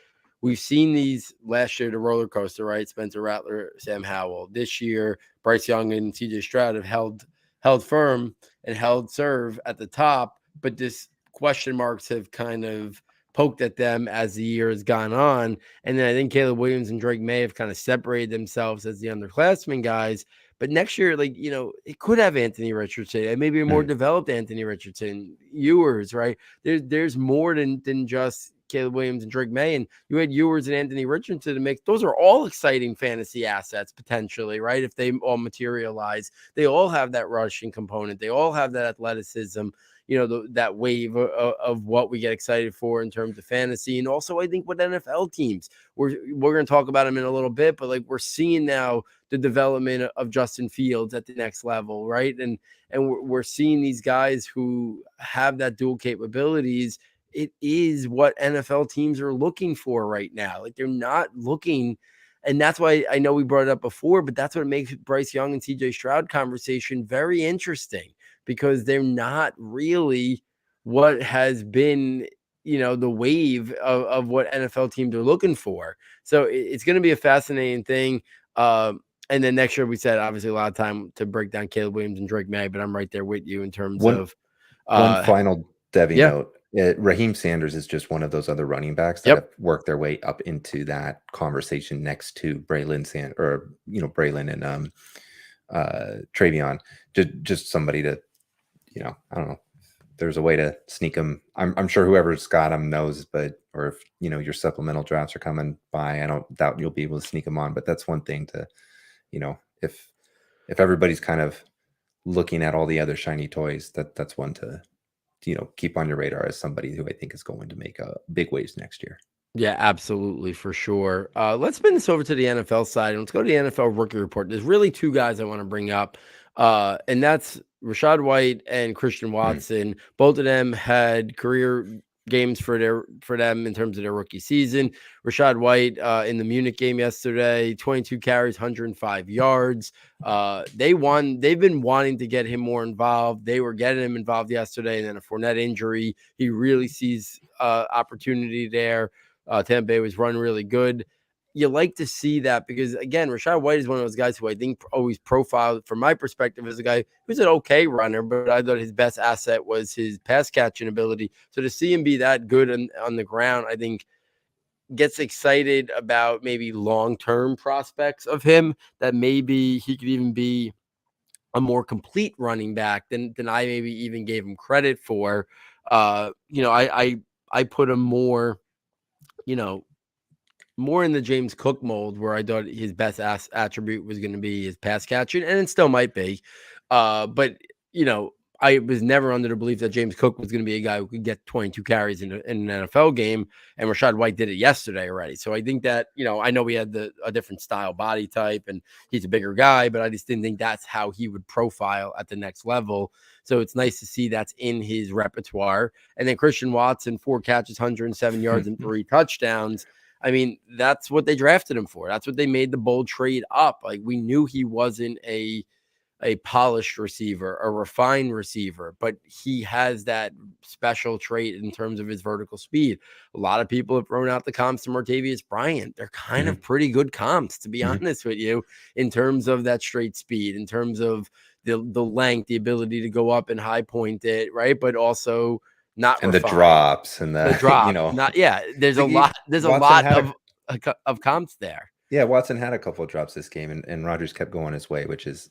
we've seen these last year, the roller coaster, right? Spencer Rattler, Sam Howell. This year, Bryce Young and CJ Stroud have held held firm and held serve at the top, but this question marks have kind of poked at them as the year has gone on. And then I think Caleb Williams and Drake Maye have kind of separated themselves as the underclassmen guys. But next year, like, it could have Anthony Richardson and maybe a more developed Anthony Richardson, Ewers, right? There's more than just Caleb Williams and Drake Maye. And you had Ewers and Anthony Richardson to mix. Those are all exciting fantasy assets potentially, right? If they all materialize, they all have that rushing component. They all have that athleticism. That wave of what we get excited for in terms of fantasy. And also, I think with NFL teams, we're going to talk about them in a little bit, but like we're seeing now the development of Justin Fields at the next level, right? And we're seeing these guys who have that dual capabilities. It is what NFL teams are looking for right now. Like they're not looking, and that's why I know we brought it up before, but that's what makes Bryce Young and CJ Stroud conversation very interesting, because they're not really what has been, the wave of what NFL teams are looking for. So it's going to be a fascinating thing. And then next year, we said obviously a lot of time to break down Caleb Williams and Drake Maye, but I'm right there with you in terms of one final Devy yeah. note. Raheem Sanders is just one of those other running backs that have worked their way up into that conversation next to Braylon and TreVeyon. Just somebody to, I don't know. There's a way to sneak him. I'm sure whoever's got him knows, or if your supplemental drafts are coming by, I don't doubt you'll be able to sneak him on. But that's one thing to, if everybody's kind of looking at all the other shiny toys, that's one to keep on your radar as somebody who I think is going to make big waves next year. Yeah, absolutely, for sure. Let's spin this over to the NFL side, and let's go to the NFL rookie report. There's really two guys I want to bring up, and that's Rachaad White and Christian Watson. Both of them had career games for them in terms of their rookie season. Rachaad White in the Munich game yesterday, 22 carries, 105 yards. They've been wanting to get him more involved. They were getting him involved yesterday, and then a Fournette injury. He really sees opportunity there. Tampa Bay was running really good. You like to see that because, again, Rachaad White is one of those guys who I think always profiled, from my perspective, as a guy who's an okay runner, but I thought his best asset was his pass catching ability. So to see him be that good on the ground, I think gets excited about maybe long-term prospects of him, that maybe he could even be a more complete running back than I maybe even gave him credit for. I put him more in the James Cook mold, where I thought his best attribute was going to be his pass catching, and it still might be. But I was never under the belief that James Cook was going to be a guy who could get 22 carries in an NFL game, and Rachaad White did it yesterday already. So I think that, I know we had a different style body type, and he's a bigger guy, but I just didn't think that's how he would profile at the next level. So it's nice to see that's in his repertoire. And then Christian Watson, 4 catches, 107 yards, and 3 touchdowns. I mean, that's what they drafted him for. That's what they made the bold trade up. Like, we knew he wasn't a polished receiver, a refined receiver, but he has that special trait in terms of his vertical speed. A lot of people have thrown out the comps to Martavius Bryant. They're kind of pretty good comps, to be honest with you, in terms of that straight speed, in terms of the length, the ability to go up and high point it, right? But also not and refined. the drops and the drop, there's a lot of comps there. Yeah, Watson had a couple of drops this game, and Rodgers kept going his way,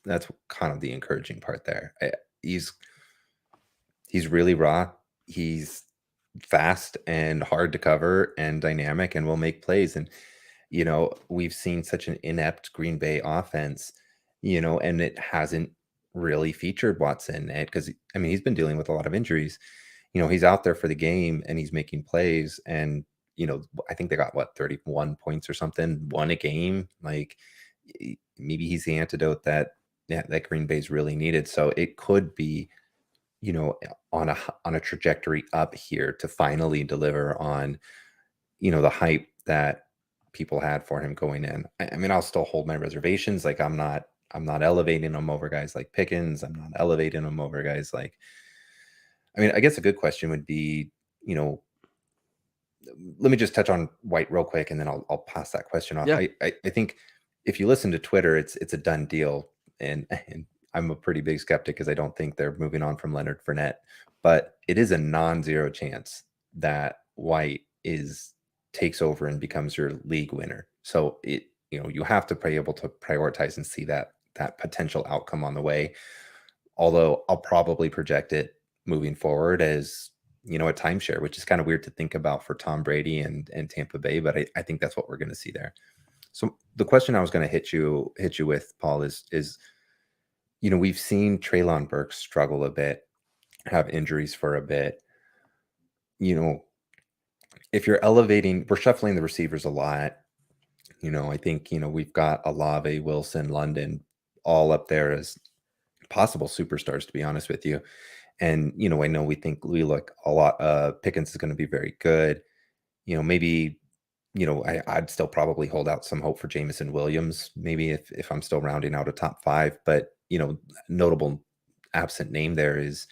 that's kind of the encouraging part there. He's really raw. He's fast and hard to cover and dynamic and will make plays. And, we've seen such an inept Green Bay offense, and it hasn't really featured Watson because, he's been dealing with a lot of injuries. He's out there for the game and he's making plays, and I think they got 31 points or something, won a game. Like, maybe he's the antidote that Green Bay's really needed. So it could be, on a trajectory up here to finally deliver on, the hype that people had for him going in. I'll still hold my reservations. Like, I'm not elevating him over guys like Pickens. I'm not elevating him over guys like, I guess a good question would be, let me just touch on White real quick, and then I'll pass that question off. Yeah. I think if you listen to Twitter, it's a done deal, and I'm a pretty big skeptic because I don't think they're moving on from Leonard Fournette. But it is a non-zero chance that White takes over and becomes your league winner. So you have to be able to prioritize and see that potential outcome on the way. Although I'll probably project it moving forward as a timeshare, which is kind of weird to think about for Tom Brady and Tampa Bay, but I think that's what we're going to see there. So the question I was going to hit you with, Paul, is we've seen Treylon Burks struggle a bit, have injuries for a bit. If you're we're shuffling the receivers a lot. I think we've got Olave, Wilson, London all up there as possible superstars, to be honest with you. And I know we look a lot. Pickens is going to be very good. Maybe I'd still probably hold out some hope for Jameson Williams, maybe if I'm still rounding out a top 5. But notable absent name there is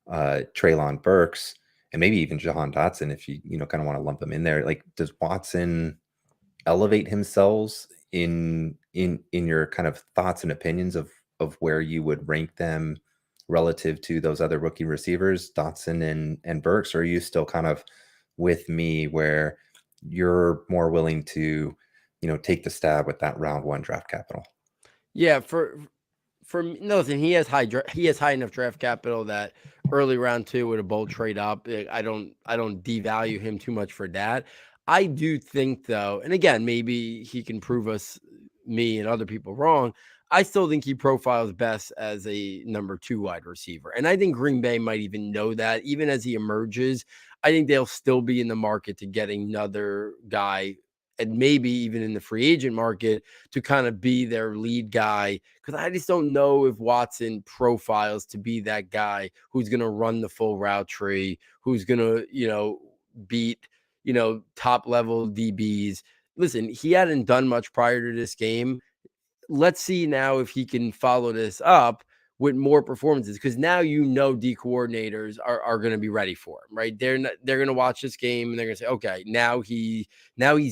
Treylon Burks, and maybe even Jahan Dotson if you kind of want to lump them in there. Like, does Watson elevate himself in your kind of thoughts and opinions of where you would rank them relative to those other rookie receivers, Dotson and Burks? Or are you still kind of with me where you're more willing to, take the stab with that round 1 draft capital? Yeah, for listen, he has high enough draft capital that early round 2 with a bold trade up. I don't devalue him too much for that. I do think though, and again, maybe he can prove me and other people wrong. I still think he profiles best as a number 2 wide receiver. And I think Green Bay might even know that even as he emerges. I think they'll still be in the market to get another guy, and maybe even in the free agent market, to kind of be their lead guy. Because I just don't know if Watson profiles to be that guy who's going to run the full route tree, who's going to, beat, top level DBs. Listen, he hadn't done much prior to this game. Let's see now if he can follow this up with more performances, because now D coordinators are going to be ready for him, right? They're going to watch this game and they're going to say, okay, now he's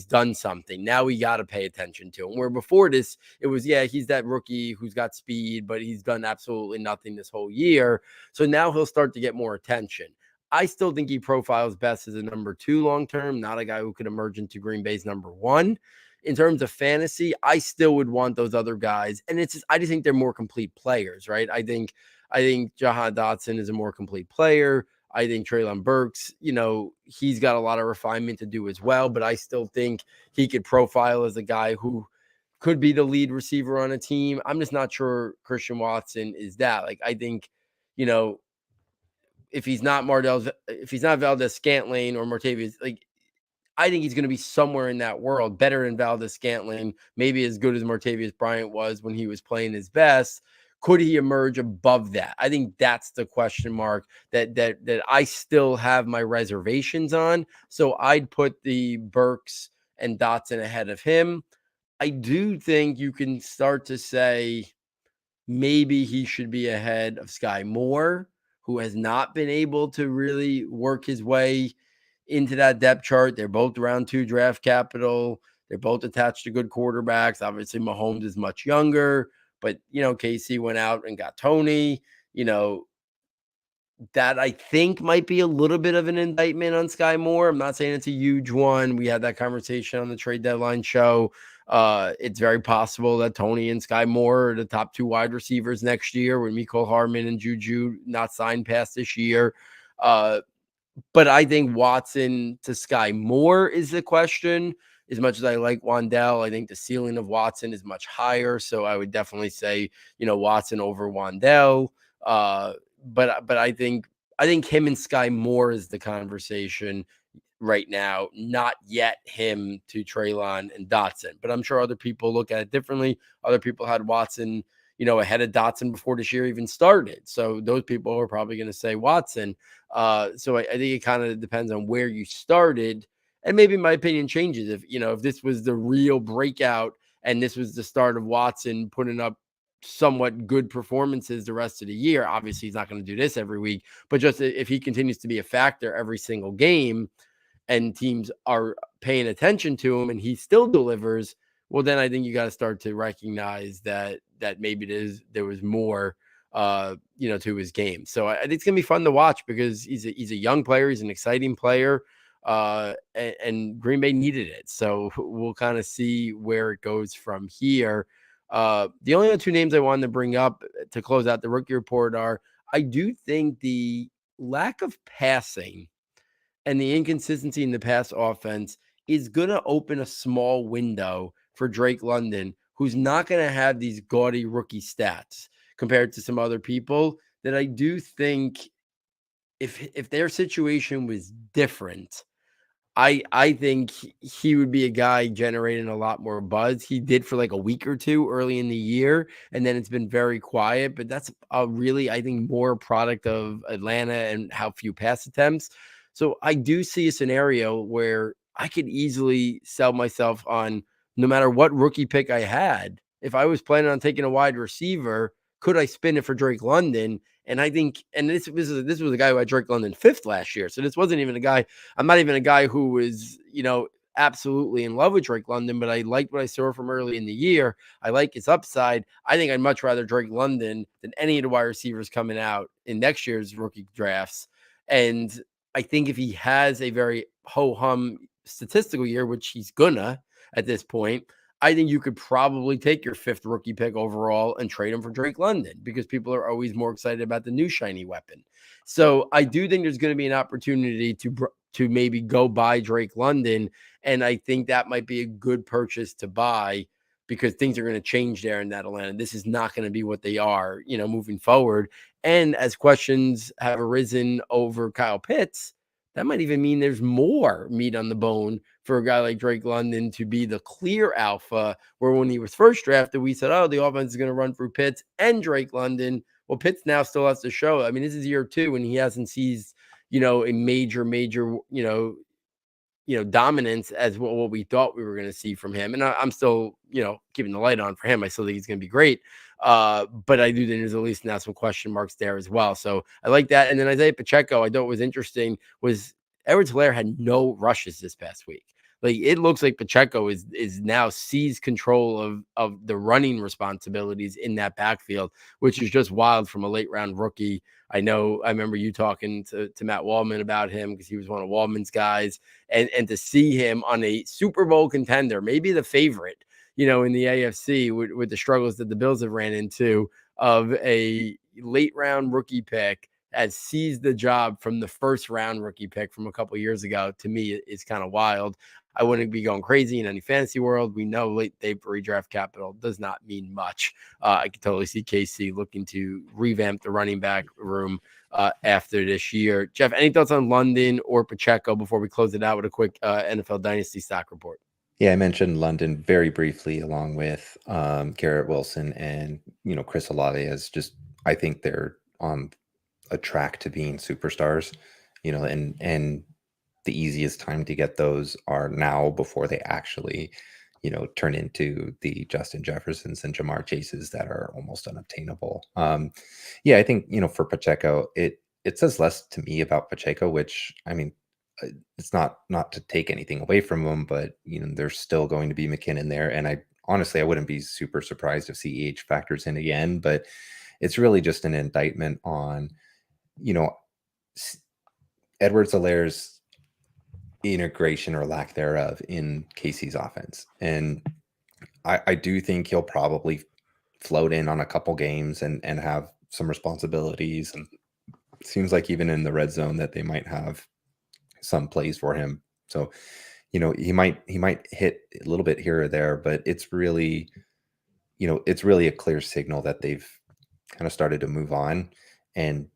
done something. Now we got to pay attention to him. Where before this, it was, he's that rookie who's got speed, but he's done absolutely nothing this whole year. So now he'll start to get more attention. I still think he profiles best as a number 2 long-term, not a guy who could emerge into Green Bay's number 1. In terms of fantasy, I still would want those other guys. And I just think they're more complete players, right? I think Jahan Dotson is a more complete player. I think Treylon Burks, he's got a lot of refinement to do as well, but I still think he could profile as a guy who could be the lead receiver on a team. I'm just not sure Christian Watson is that. Like, I think, if he's not Valdez-Scantling or Martavius, like, I think he's going to be somewhere in that world, better than Valdez-Scantling, maybe as good as Martavius Bryant was when he was playing his best. Could he emerge above that? I think that's the question mark that I still have my reservations on. So I'd put the Burks and Dotson ahead of him. I do think you can start to say maybe he should be ahead of Sky Moore, who has not been able to really work his way into that depth chart. They're both round 2 draft capital. They're both attached to good quarterbacks. Obviously, Mahomes is much younger, but, KC went out and got Tony. That I think might be a little bit of an indictment on Sky Moore. I'm not saying it's a huge one. We had that conversation on the trade deadline show. It's very possible that Tony and Sky Moore are the top 2 wide receivers next year, with Mecole Hardman and Juju not signed past this year. But I think Watson to Sky Moore is the question. As much as I like Wan'Dale, I think the ceiling of Watson is much higher. So I would definitely say, Watson over Wan'Dale. But I think him and Sky Moore is the conversation right now, not yet him to Treylon and Dotson. But I'm sure other people look at it differently. Other people had Watson, ahead of Dotson before this year even started. So those people are probably going to say Watson. So I think it kind of depends on where you started. And maybe my opinion changes if this was the real breakout and this was the start of Watson putting up somewhat good performances the rest of the year. Obviously, he's not going to do this every week, but just if he continues to be a factor every single game and teams are paying attention to him and he still delivers, well, then I think you got to start to recognize that maybe there was more to his game. So I think it's gonna be fun to watch because he's a young player, he's an exciting player, and Green Bay needed it. So we'll kind of see where it goes from here. The only other two names I wanted to bring up to close out the rookie report are I do think the lack of passing and the inconsistency in the pass offense is going to open a small window for Drake London, who's not going to have these gaudy rookie stats compared to some other people that I do think if their situation was different, I think he would be a guy generating a lot more buzz. He did for like a week or two early in the year, and then it's been very quiet. But that's a really, I think, more product of Atlanta and how few pass attempts. So I do see a scenario where I could easily sell myself on no matter what rookie pick I had. If I was planning on taking a wide receiver, could I spin it for Drake London? And I think, and this was a guy who had Drake London fifth last year. So this wasn't even a guy. I'm not even a guy who was, absolutely in love with Drake London, but I liked what I saw from early in the year. I like his upside. I think I'd much rather Drake London than any of the wide receivers coming out in next year's rookie drafts. And I think if he has a very ho-hum statistical year, which he's gonna at this point, I think you could probably take your fifth rookie pick overall and trade him for Drake London because people are always more excited about the new shiny weapon. So I do think there's going to be an opportunity to maybe go buy Drake London, and I think that might be a good purchase to buy because things are going to change there in that Atlanta. This is not going to be what they are, moving forward. And as questions have arisen over Kyle Pitts, that might even mean there's more meat on the bone for a guy like Drake London to be the clear alpha, where when he was first drafted, we said, oh, the offense is going to run through Pitts and Drake London. Well, Pitts now still has to show. I mean, this is year two, and he hasn't seized, a major, dominance as what we thought we were going to see from him. And I'm still, keeping the light on for him. I still think he's going to be great. But I do think there's at least now some question marks there as well. So I like that. And then Isaiah Pacheco, I thought was interesting was Edwards-Helaire had no rushes this past week. Like it looks like Pacheco is now seized control of the running responsibilities in that backfield, which is just wild from a late round rookie. I remember you talking to Matt Waldman about him because he was one of Waldman's guys, and to see him on a Super Bowl contender, maybe the favorite, in the AFC with the struggles that the Bills have ran into of a late round rookie pick has seized the job from the first round rookie pick from a couple of years ago. To me, is kind of wild. I wouldn't be going crazy in any fantasy world. We know late day redraft capital does not mean much. I could totally see KC looking to revamp the running back room after this year. Jeff, any thoughts on London or Pacheco before we close it out with a quick NFL Dynasty stock report? Yeah, I mentioned London very briefly, along with Garrett Wilson and Chris Olave as just I think they're on a track to being superstars. And the easiest time to get those are now before they actually, turn into the Justin Jeffersons and Jamar Chases that are almost unobtainable. Yeah, I think, for Pacheco, it says less to me about Pacheco, which I mean, it's not to take anything away from him, but there's still going to be McKinnon there. And I wouldn't be super surprised if CEH factors in again, but it's really just an indictment on, Edwards-Helaire's integration or lack thereof in KC's offense. And I do think he'll probably float in on a couple games and have some responsibilities. And it seems like even in the red zone that they might have some plays for him. So, he might hit a little bit here or there, but it's really a clear signal that they've kind of started to move on and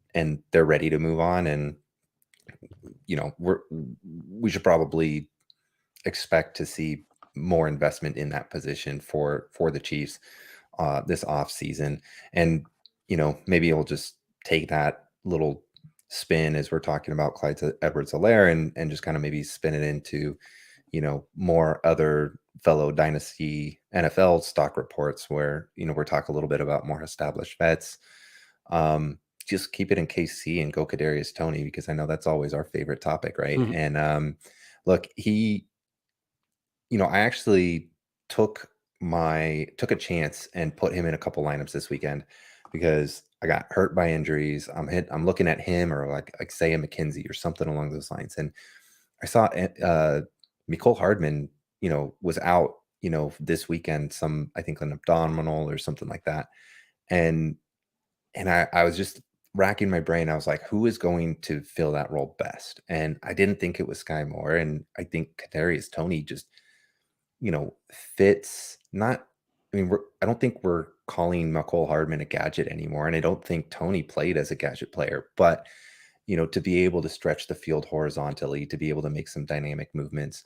they're ready to move on. And, we should probably expect to see more investment in that position for the Chiefs this off season. And, maybe he'll just take that little spin as we're talking about Clyde Edwards-Helaire and just kind of maybe spin it into, more other fellow dynasty NFL stock reports where, we're talking a little bit about more established vets. Just keep it in KC and go Kadarius Toney, because I know that's always our favorite topic, right? Mm-hmm. And look, he, I actually took a chance and put him in a couple lineups this weekend because I got hurt by injuries. I'm looking at him or like say a McKenzie or something along those lines. And I saw Mecole Hardman, was out, this weekend, I think an abdominal or something like that. And I was just racking my brain. I was like, who is going to fill that role best? And I didn't think it was Sky Moore. And I think Kadarius Toney just, fits not. I mean, I don't think we're calling Mecole Hardman a gadget anymore. And I don't think Toney played as a gadget player. But, to be able to stretch the field horizontally, to be able to make some dynamic movements,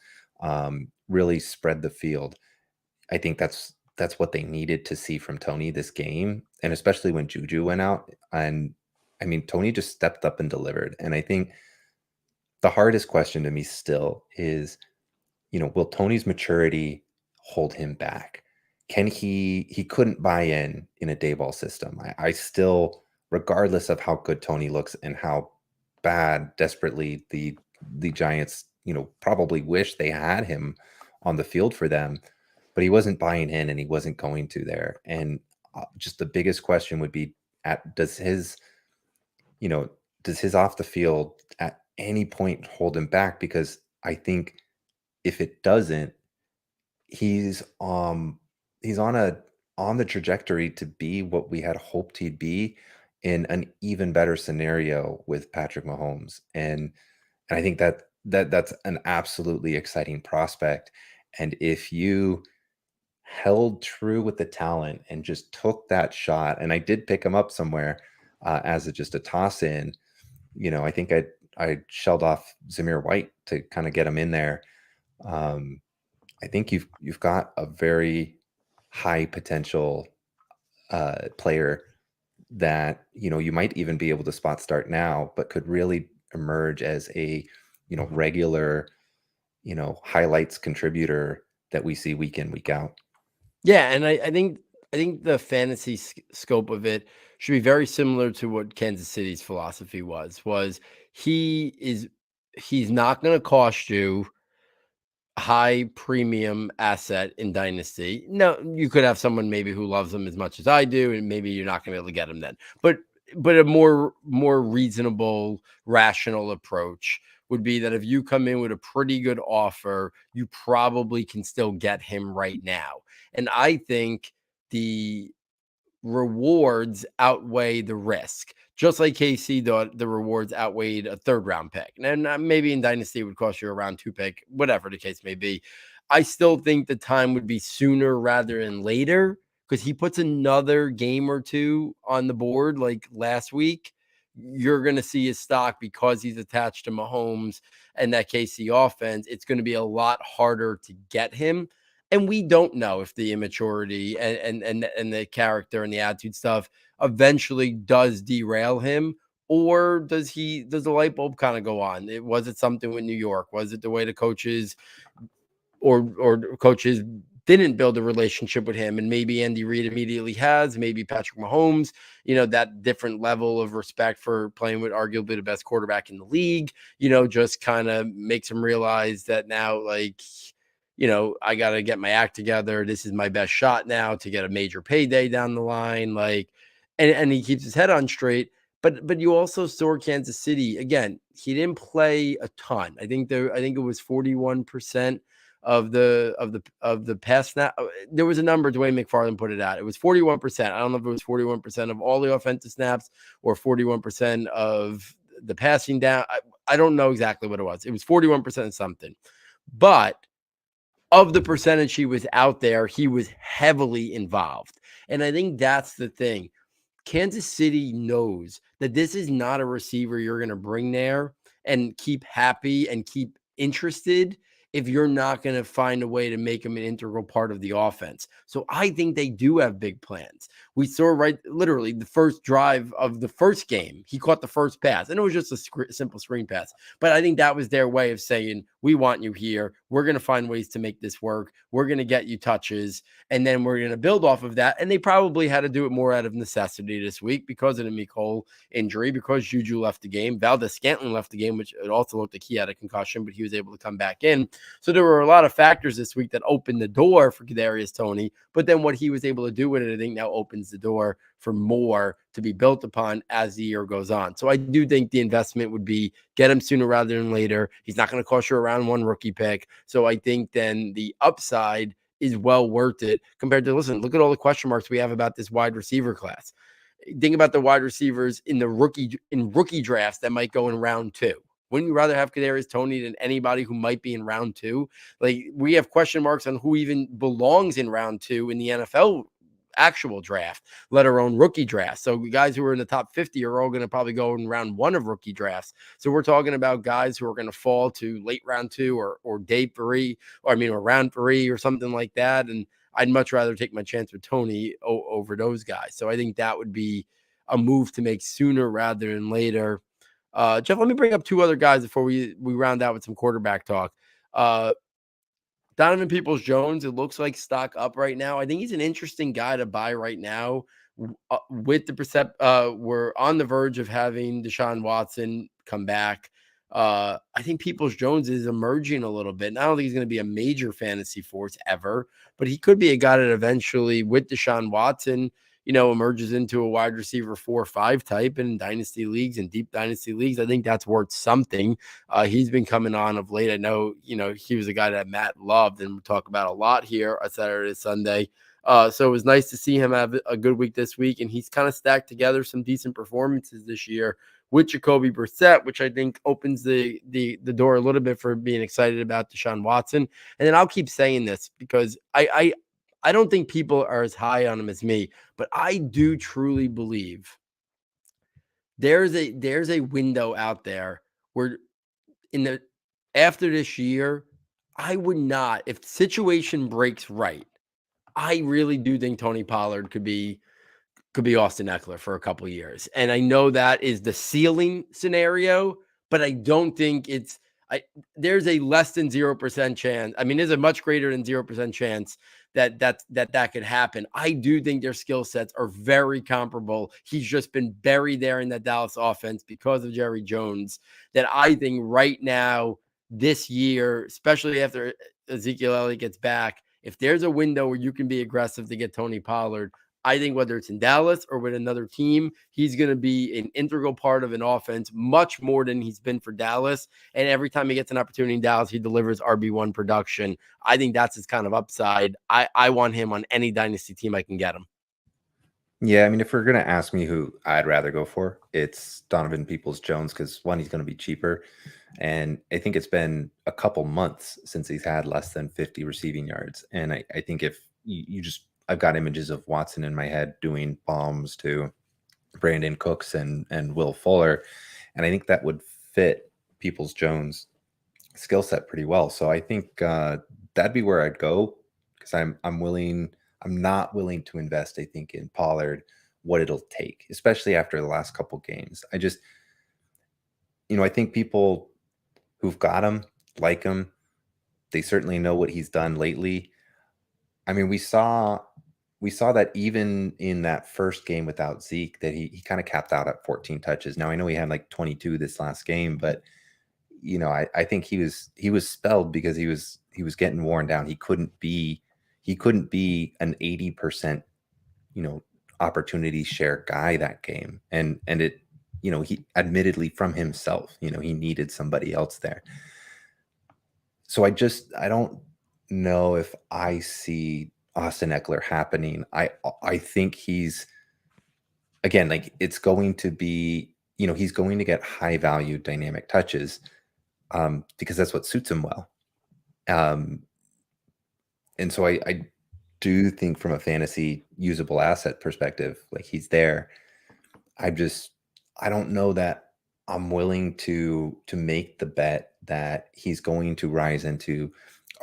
really spread the field. I think that's what they needed to see from Toney this game, and especially when Juju went out. And I mean, Toney just stepped up and delivered. And I think the hardest question to me still is, will Toney's maturity hold him back? Can he couldn't buy in a Dayball system. I still, regardless of how good Toney looks and how bad desperately the Giants, probably wish they had him on the field for them, but he wasn't buying in and he wasn't going to there. And just the biggest question would be does his off the field at any point hold him back? Because I think if it doesn't, he's on the trajectory to be what we had hoped he'd be in an even better scenario with Patrick Mahomes. And I think that's an absolutely exciting prospect. And if you held true with the talent and just took that shot, and I did pick him up somewhere as just a toss in, I think I shelled off Zamir White to kind of get him in there. I think you've got a very high potential player that you might even be able to spot start now, but could really emerge as a regular highlights contributor that we see week in, week out. Yeah, and I think the fantasy scope of it should be very similar to what Kansas City's philosophy was he's not going to cost you high premium asset in dynasty. No, you could have someone maybe who loves them as much as I do, and maybe you're not going to be able to get them then. But a more reasonable, rational approach would be that if you come in with a pretty good offer, you probably can still get him right now. And I think the rewards outweigh the risk. Just like KC thought the rewards outweighed a third round pick. And maybe in Dynasty it would cost you a round 2 pick, whatever the case may be. I still think the time would be sooner rather than later, because he puts another game or two on the board like last week. You're going to see his stock, because he's attached to Mahomes and that KC offense. It's going to be a lot harder to get him. And we don't know if the immaturity and the character and the attitude stuff eventually does derail him, or does the light bulb kind of go on? Was it something with New York? Was it the way the coaches or coaches didn't build a relationship with him? And maybe Andy Reid immediately has, maybe Patrick Mahomes, that different level of respect for playing with arguably the best quarterback in the league, just kind of makes him realize that now, like, I got to get my act together. This is my best shot now to get a major payday down the line. Like, and he keeps his head on straight. But you also saw Kansas City again. He didn't play a ton. I think it was 41% of the pass snap. There was a number Dwayne McFarland put it out. It was 41%. I don't know if it was 41% of all the offensive snaps or 41% of the passing down. I don't know exactly what it was. It was 41% something. But of the percentage he was out there, he was heavily involved. And I think that's the thing. Kansas City knows that this is not a receiver you're going to bring there and keep happy and keep interested if you're not going to find a way to make him an integral part of the offense. So I think they do have big plans. We saw literally the first drive of the first game, he caught the first pass, and it was just a simple screen pass. But I think that was their way of saying, we want you here. We're going to find ways to make this work. We're going to get you touches, and then we're going to build off of that. And they probably had to do it more out of necessity this week because of the Mecole injury, because Juju left the game. Valdez-Scantling left the game, which it also looked like he had a concussion, but he was able to come back in. So there were a lot of factors this week that opened the door for Kadarius Toney, but then what he was able to do with it, I think now opens the door for more to be built upon as the year goes on. So I do think the investment would be get him sooner rather than later. He's not going to cost you a round one rookie pick. So I think then the upside is well worth it compared to, listen, look at all the question marks we have about this wide receiver class. Think about the wide receivers in rookie drafts that might go in round 2. Wouldn't you rather have Kadarius Toney than anybody who might be in round 2? Like, we have question marks on who even belongs in round 2 in the NFL actual draft, let alone rookie draft. So guys who are in the top 50 are all going to probably go in round 1 of rookie drafts. So we're talking about guys who are going to fall to late round 2 or day 3, or round 3 or something like that. And I'd much rather take my chance with Toney over those guys. So I think that would be a move to make sooner rather than later. Jeff, let me bring up 2 other guys before we round out with some quarterback talk. Donovan Peoples-Jones, it looks like stock up right now. I think he's an interesting guy to buy right now with the we're on the verge of having Deshaun Watson come back. I think Peoples-Jones is emerging a little bit. And I don't think he's going to be a major fantasy force ever, but he could be a guy that eventually, with Deshaun Watson, emerges into a wide receiver 4 or 5 type in dynasty leagues and deep dynasty leagues. I think that's worth something. He's been coming on of late. I know, he was a guy that Matt loved and we talk about a lot here on Saturday, Sunday. So it was nice to see him have a good week this week. And he's kind of stacked together some decent performances this year with Jacoby Brissett, which I think opens the door a little bit for being excited about Deshaun Watson. And then I'll keep saying this because I don't think people are as high on him as me, but I do truly believe there's a window out there where after this year, I would not, if the situation breaks right, I really do think Tony Pollard could be Austin Eckler for a couple of years. And I know that is the ceiling scenario, but I don't think there's a less than 0% chance. I mean, there's a much greater than 0% chance that could happen. I do think their skill sets are very comparable. He's just been buried there in that Dallas offense because of Jerry Jones, that I think right now, this year, especially after Ezekiel Elliott gets back, if there's a window where you can be aggressive to get Tony Pollard, I think whether it's in Dallas or with another team, he's going to be an integral part of an offense much more than he's been for Dallas. And every time he gets an opportunity in Dallas, he delivers RB1 production. I think that's his kind of upside. I want him on any dynasty team I can get him. Yeah, I mean, if we're going to ask me who I'd rather go for, it's Donovan Peoples-Jones because, one, he's going to be cheaper. And I think it's been a couple months since he's had less than 50 receiving yards. And I think if you just – I've got images of Watson in my head doing bombs to Brandon Cooks and Will Fuller. And I think that would fit Peoples-Jones' skill set pretty well. So I think that'd be where I'd go because I'm not willing to invest, I think, in Pollard, what it'll take, especially after the last couple games. I just, I think people who've got him like him. They certainly know what he's done lately. I mean, we saw that even in that first game without Zeke, that he kind of capped out at 14 touches. Now I know he had like 22 this last game, but I think he was spelled because he was getting worn down. He couldn't be an 80%, opportunity share guy that game. And it, he admittedly from himself, he needed somebody else there. So I don't know if I see Austin Eckler happening. I think he's, again, like it's going to be, he's going to get high value dynamic touches because that's what suits him well. And so I do think from a fantasy usable asset perspective, like he's there. I don't know that I'm willing to make the bet that he's going to rise into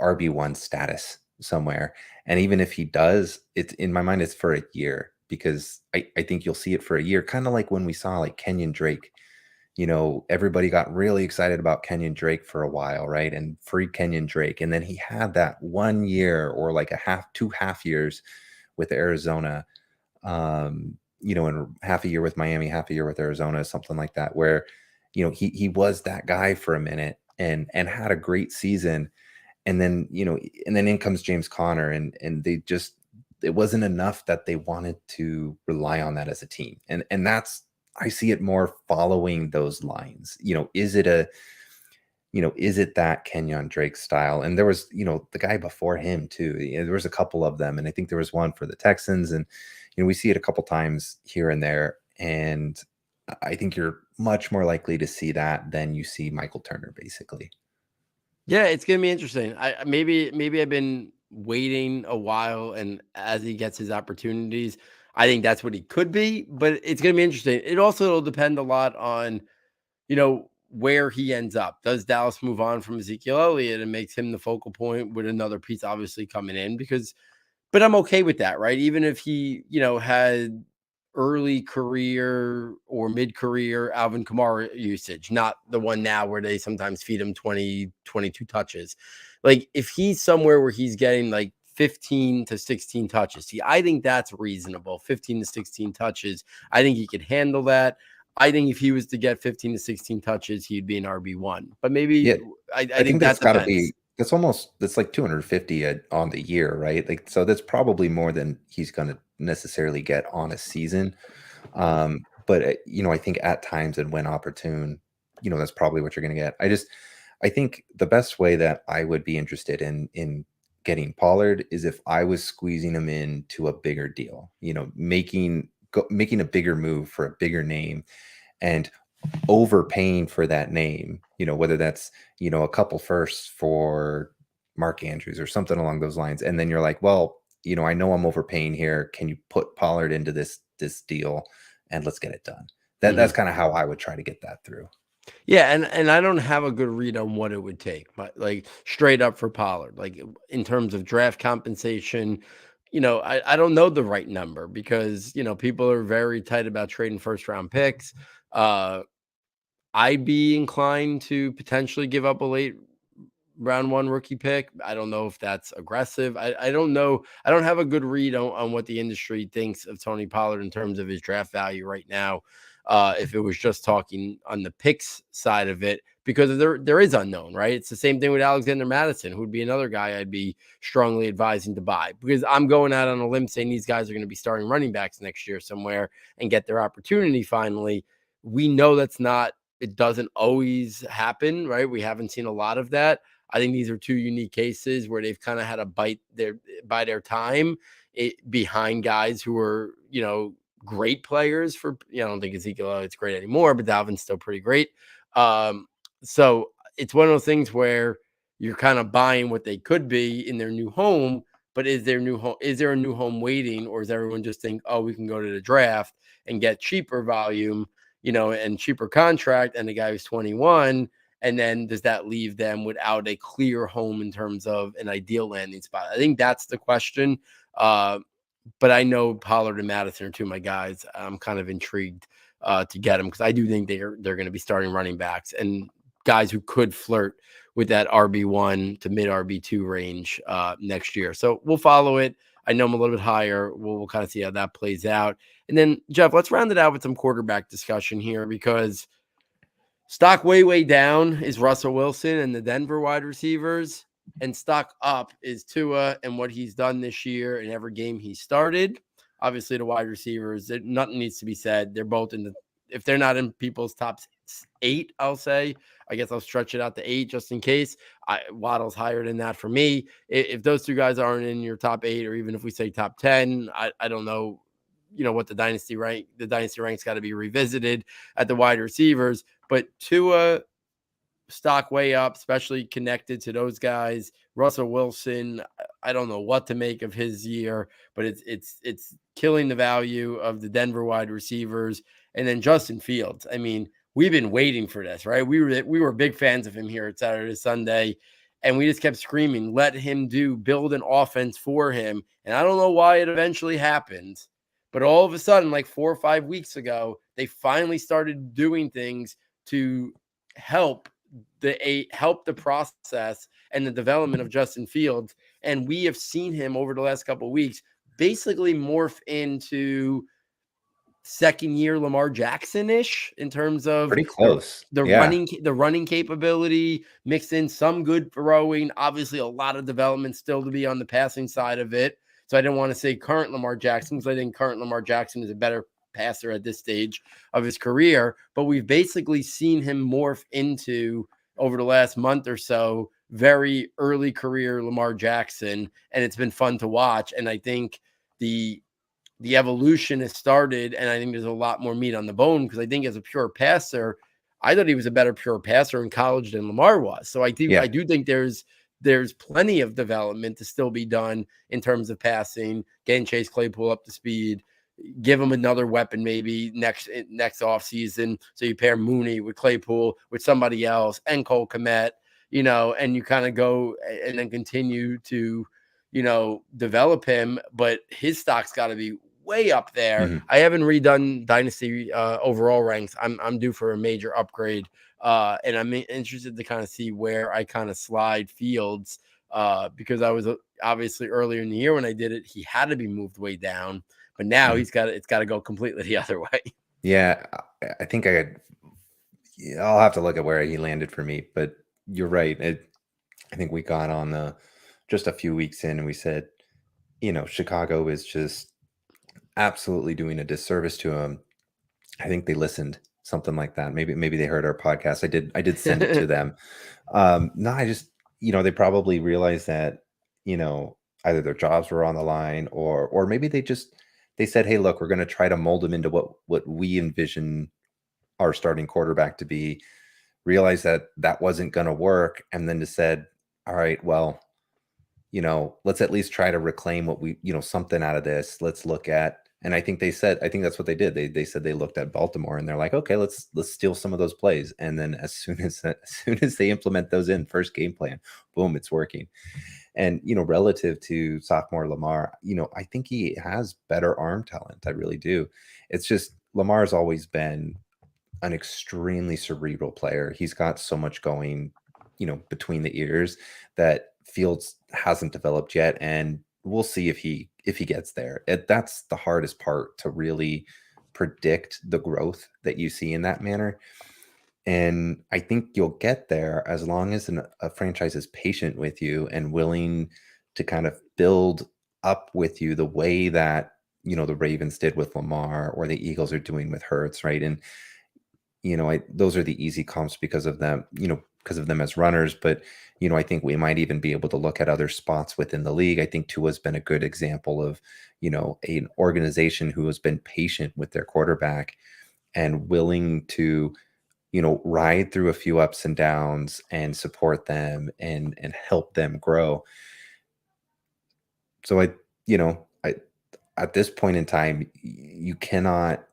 RB1 status somewhere. And even if he does, it's in my mind, it's for a year because I think you'll see it for a year. Kind of like when we saw like Kenyon Drake, everybody got really excited about Kenyon Drake for a while, right? And free Kenyon Drake. And then he had that 1 year or like two half years with Arizona, and half a year with Miami, half a year with Arizona, something like that, where, he was that guy for a minute and had a great season. And then, and then in comes James Conner and they it wasn't enough that they wanted to rely on that as a team. And that's, I see it more following those lines. Is it that Kenyon Drake style? And there was, the guy before him too. There was a couple of them, and I think there was one for the Texans, and we see it a couple times here and there. And I think you're much more likely to see that than you see Michael Turner, basically. Yeah, it's gonna be interesting. Maybe I've been waiting a while, and as he gets his opportunities, I think that's what he could be. But it's gonna be interesting. It also will depend a lot on, where he ends up. Does Dallas move on from Ezekiel Elliott and makes him the focal point with another piece obviously coming in? But I'm okay with that, right? Even if he, had early career or mid-career Alvin Kamara usage, not the one now where they sometimes feed him 20, 22 touches. Like if he's somewhere where he's getting like 15 to 16 touches, see, I think that's reasonable. 15 to 16 touches. I think he could handle that. I think if he was to get 15 to 16 touches, he'd be an RB1. But maybe Yeah, I think that's got to be. That's like 250 on the year, right? Like, so that's probably more than he's going to necessarily get on a season. But I think at times and when opportune, that's probably what you're going to get. I think the best way that I would be interested in getting Pollard is if I was squeezing him into a bigger deal, making a bigger move for a bigger name and overpaying for that name, whether that's, a couple firsts for Mark Andrews or something along those lines. And then you're like, well, I know I'm overpaying here. Can you put Pollard into this deal and let's get it done? That's kind of how I would try to get that through. Yeah, and I don't have a good read on what it would take, but like straight up for Pollard, like in terms of draft compensation, I don't know the right number because people are very tight about trading first round picks. I'd be inclined to potentially give up a late round one rookie pick. I don't know if that's aggressive. I don't know. I don't have a good read on what the industry thinks of Tony Pollard in terms of his draft value right now. If it was just talking on the picks side of it, because there is unknown, right? It's the same thing with Alexander Madison, who would be another guy I'd be strongly advising to buy, because I'm going out on a limb saying these guys are going to be starting running backs next year somewhere and get their opportunity finally. We know it doesn't always happen, right? We haven't seen a lot of that. I think these are two unique cases where they've kind of had to bide their time behind guys who are, great players for, I don't think Ezekiel Elliott's great anymore, but Dalvin's still pretty great. So it's one of those things where you're kind of buying what they could be in their new home, but is there a new home waiting, or is everyone just think, oh, we can go to the draft and get cheaper volume, and cheaper contract, and the guy who's 21, and then does that leave them without a clear home in terms of an ideal landing spot? I think that's the question. But I know Pollard and Madison are two of my guys. I'm kind of intrigued to get them because I do think they're going to be starting running backs and guys who could flirt with that RB1 to mid RB2 range next year. So we'll follow it. I know I'm a little bit higher. We'll kind of see how that plays out. And then, Jeff, let's round it out with some quarterback discussion here, because stock way down is Russell Wilson and the Denver wide receivers, and stock up is Tua and what he's done this year in every game he started. Obviously, the wide receivers, nothing needs to be said. They're both if they're not in people's top 8, I'll say. I guess I'll stretch it out to 8 just in case. Waddle's higher than that for me. If those two guys aren't in your top 8, or even if we say top 10, I don't know, what the dynasty rank's got to be revisited at the wide receivers. But Tua, stock way up, especially connected to those guys. Russell Wilson, I don't know what to make of his year, but it's killing the value of the Denver wide receivers. And then Justin Fields. I mean, we've been waiting for this, right? We were big fans of him here at Saturday Sunday, and we just kept screaming, let him build an offense for him. And I don't know why it eventually happened, but all of a sudden, like 4 or 5 weeks ago, they finally started doing things to help the process and the development of Justin Fields. And we have seen him over the last couple of weeks basically morph into second year Lamar Jackson-ish in terms of pretty close. The running capability, mixed in some good throwing, obviously a lot of development still to be on the passing side of it. So I didn't want to say current Lamar Jackson because I think current Lamar Jackson is a better passer at this stage of his career. But we've basically seen him morph into, over the last month or so, very early career Lamar Jackson. And it's been fun to watch. And I think the evolution has started, and I think there's a lot more meat on the bone because I think as a pure passer, I thought he was a better pure passer in college than Lamar was. So I do think there's plenty of development to still be done in terms of passing, getting Chase Claypool up to speed, give him another weapon maybe next offseason. So you pair Mooney with Claypool with somebody else and Cole Kmet, and you kind of go and then continue to, develop him. But his stock's got to be way up there. Mm-hmm. I haven't redone Dynasty overall ranks. I'm due for a major upgrade. And I'm interested to kind of see where I kind of slide Fields because I was obviously earlier in the year when I did it, he had to be moved way down, but now it's got to go completely the other way. Yeah, I think I'll have to look at where he landed for me, but you're right. I think we got on just a few weeks in and we said, Chicago is just absolutely doing a disservice to him. I think they listened, something like that. Maybe they heard our podcast. I did send it to them. No, I just, they probably realized that, either their jobs were on the line or maybe they said, hey, look, we're going to try to mold him into what we envision our starting quarterback to be, realize that wasn't going to work. And then just said, all right, well, let's at least try to reclaim what we, something out of this. Let's look at, and I think that's what they did. They said they looked at Baltimore and they're like, okay, let's steal some of those plays. And then as soon as they implement those in first game plan, boom, it's working. And, relative to sophomore Lamar, I think he has better arm talent. I really do. It's just Lamar's always been an extremely cerebral player. He's got so much going, between the ears that Fields hasn't developed yet. And we'll see if he gets there. That's the hardest part, to really predict the growth that you see in that manner. And I think you'll get there as long as a franchise is patient with you and willing to kind of build up with you the way that, the Ravens did with Lamar or the Eagles are doing with Hurts, right? And, those are the easy comps because of them, because of them as runners. But, I think we might even be able to look at other spots within the league. I think Tua's been a good example of, an organization who has been patient with their quarterback and willing to, ride through a few ups and downs and support them and help them grow. So I at this point in time, you cannot,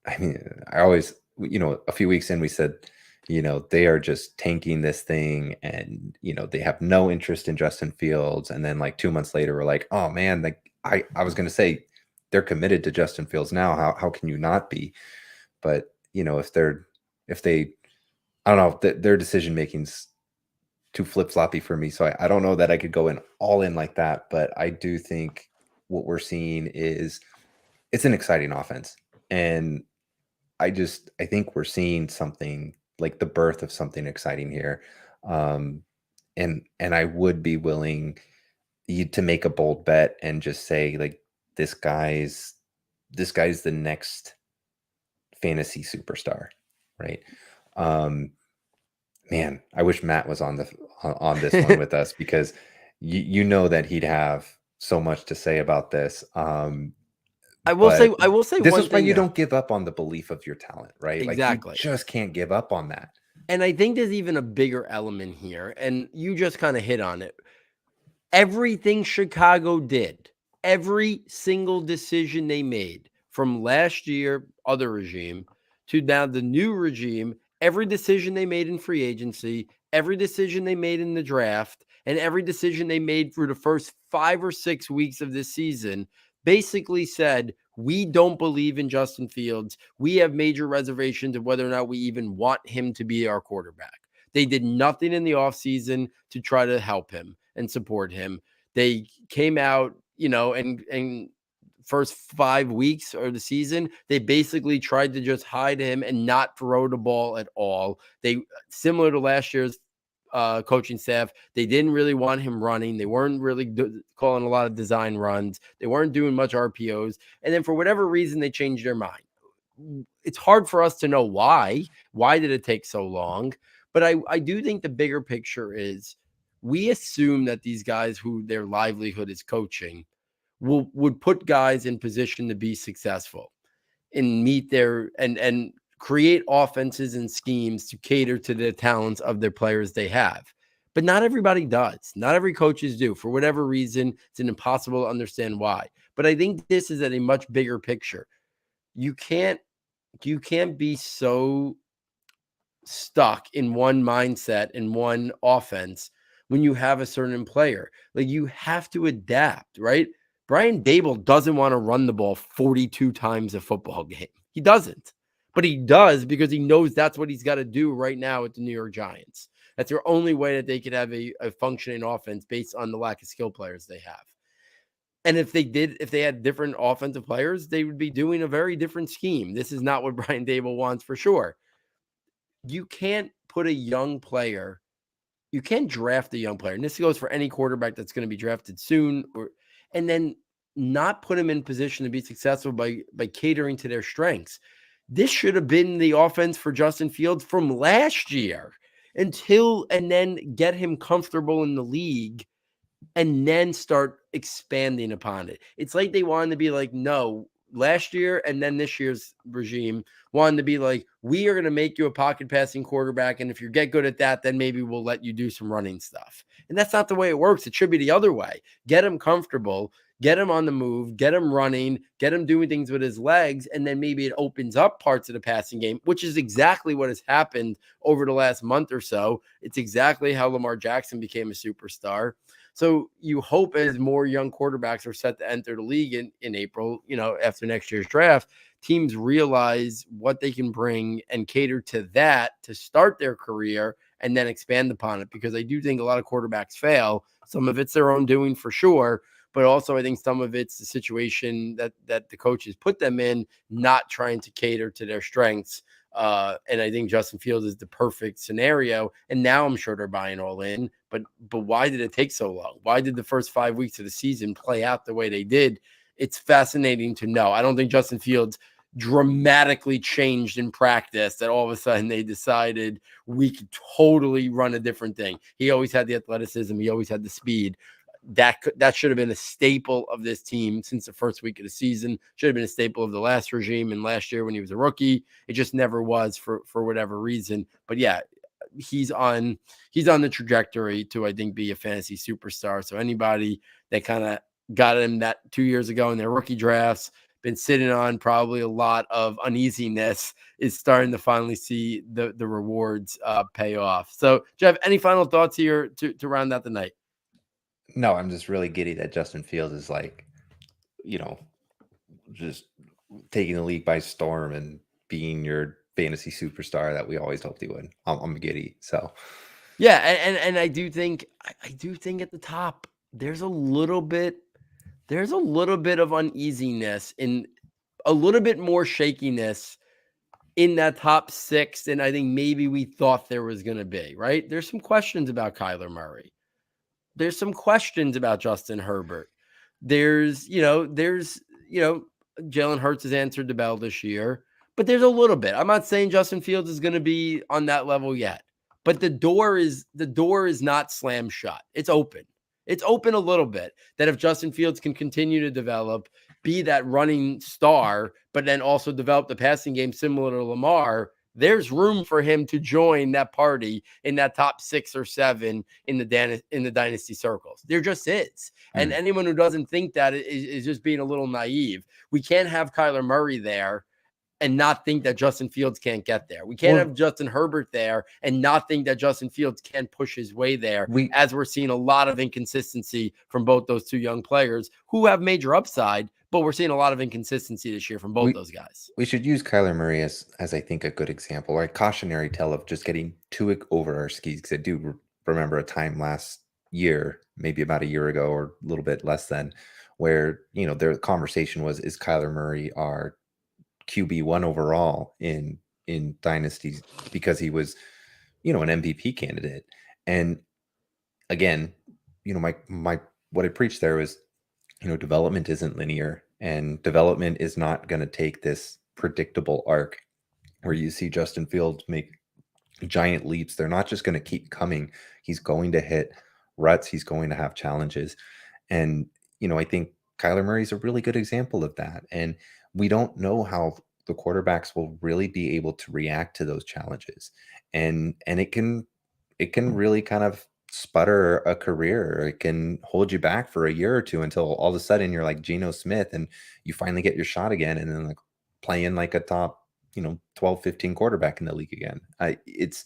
I always, a few weeks in, we said, they are just tanking this thing and, they have no interest in Justin Fields. And then like 2 months later, we're like, oh man, like I was going to say they're committed to Justin Fields now. How can you not be? But, if they, I don't know, their decision making's too flip-floppy for me. So I don't know that I could go all in like that, but I do think what we're seeing is it's an exciting offense. And I think we're seeing something like the birth of something exciting here. And I would be willing to make a bold bet and just say, like, this guy's the next fantasy superstar, right? Man, I wish Matt was on this one with us, because that he'd have so much to say about this. I will say this one is why thing you don't give up on the belief of your talent, right? Exactly. Like, you just can't give up on that. And I think there's even a bigger element here, and you just kind of hit on it. Everything Chicago did, every single decision they made from last year, other regime, to now the new regime, every decision they made in free agency, every decision they made in the draft, and every decision they made through the first 5 or 6 weeks of this season basically said, we don't believe in Justin Fields. We have major reservations of whether or not we even want him to be our quarterback. They did nothing in the offseason to try to help him and support him. They came out, and first 5 weeks of the season, they basically tried to just hide him and not throw the ball at all. They, similar to last year's coaching staff. They didn't really want him running. They weren't really calling a lot of design runs. They weren't doing much RPOs. And then for whatever reason, they changed their mind. It's hard for us to know why. Why did it take so long? But I do think the bigger picture is we assume that these guys who their livelihood is coaching would put guys in position to be successful and meet their and create offenses and schemes to cater to the talents of their players they have. But not everybody does. Not every coaches do. For whatever reason, it's impossible to understand why. But I think this is at a much bigger picture. You can't be so stuck in one mindset and one offense when you have a certain player. Like, you have to adapt, right? Brian Daboll doesn't want to run the ball 42 times a football game. He doesn't. But he does because he knows that's what he's got to do right now with the New York Giants. That's their only way that they could have a functioning offense based on the lack of skill players they have. And if they had different offensive players, they would be doing a very different scheme. This is not what Brian Daboll wants for sure. You can't put a young player, you can't draft a young player. And this goes for any quarterback that's going to be drafted soon, and then not put him in position to be successful by catering to their strengths. This should have been the offense for Justin Fields from last year and then get him comfortable in the league and then start expanding upon it. It's like they wanted to be like, no, last year and then this year's regime wanted to be like, we are going to make you a pocket passing quarterback. And if you get good at that, then maybe we'll let you do some running stuff. And that's not the way it works. It should be the other way. Get him comfortable, get him on the move, get him running, get him doing things with his legs. And then maybe it opens up parts of the passing game, which is exactly what has happened over the last month or so. It's exactly how Lamar Jackson became a superstar. So you hope as more young quarterbacks are set to enter the league in April, after next year's draft, teams realize what they can bring and cater to that to start their career and then expand upon it. Because I do think a lot of quarterbacks fail. Some of it's their own doing for sure, but also I think some of it's the situation that the coaches put them in, not trying to cater to their strengths. And I think Justin Fields is the perfect scenario. And now I'm sure they're buying all in. But why did it take so long? Why did the first 5 weeks of the season play out the way they did? It's fascinating to know. I don't think Justin Fields dramatically changed in practice that all of a sudden they decided we could totally run a different thing. He always had the athleticism. He always had the speed. That should have been a staple of this team since the first week of the season. Should have been a staple of the last regime and last year when he was a rookie. It just never was for whatever reason. But yeah, he's on the trajectory to, I think, be a fantasy superstar. So anybody that kind of got him that 2 years ago in their rookie drafts, been sitting on probably a lot of uneasiness, is starting to finally see the rewards pay off. So Jeff, any final thoughts here to round out the night? No, I'm just really giddy that Justin Fields is just taking the league by storm and being your fantasy superstar that we always hoped he would. I'm giddy. So yeah, and I do think at the top there's a little bit of uneasiness and a little bit more shakiness in that top six than I think maybe we thought there was going to be, right? There's some questions about Kyler Murray. There's some questions about Justin Herbert. There's Jalen Hurts has answered the bell this year, but there's a little bit. I'm not saying Justin Fields is going to be on that level yet, but the door is not slammed shut. It's open. It's open a little bit that if Justin Fields can continue to develop, be that running star, but then also develop the passing game similar to Lamar, there's room for him to join that party in that top 6 or 7 in the dynasty circles. There just is. And anyone who doesn't think that is just being a little naive. We can't have Kyler Murray there and not think that Justin Fields can't get there. We can't have Justin Herbert there and not think that Justin Fields can push his way there, as we're seeing a lot of inconsistency from both those two young players who have major upside, but we're seeing a lot of inconsistency this year from both those guys. We should use Kyler Murray as I think a good example, or a cautionary tale of just getting too over our skis. Because I do remember a time last year, maybe about a year ago or a little bit less than, where their conversation was, is Kyler Murray our QB1 overall in dynasties, because he was an MVP candidate. And again, my what I preached there was, development isn't linear, and development is not going to take this predictable arc where you see Justin Fields make giant leaps. They're not just going to keep coming. He's going to hit ruts. He's going to have challenges. And, I think Kyler Murray is a really good example of that. And we don't know how the quarterbacks will really be able to react to those challenges. And it can really kind of sputter a career. It can hold you back for a year or two until all of a sudden you're like Geno Smith and you finally get your shot again, and then like playing like a top 12, 15 quarterback in the league again. It's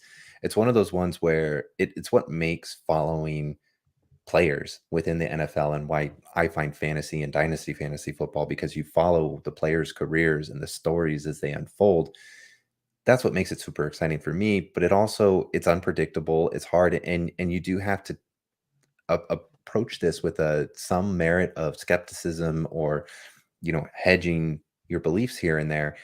one of those ones where it's what makes following players within the NFL and why I find fantasy and dynasty fantasy football, because you follow the players' careers and the stories as they unfold. That's what makes it super exciting for me, but it's unpredictable, it's hard, and you do have to approach this with some merit of skepticism, or hedging your beliefs here and there.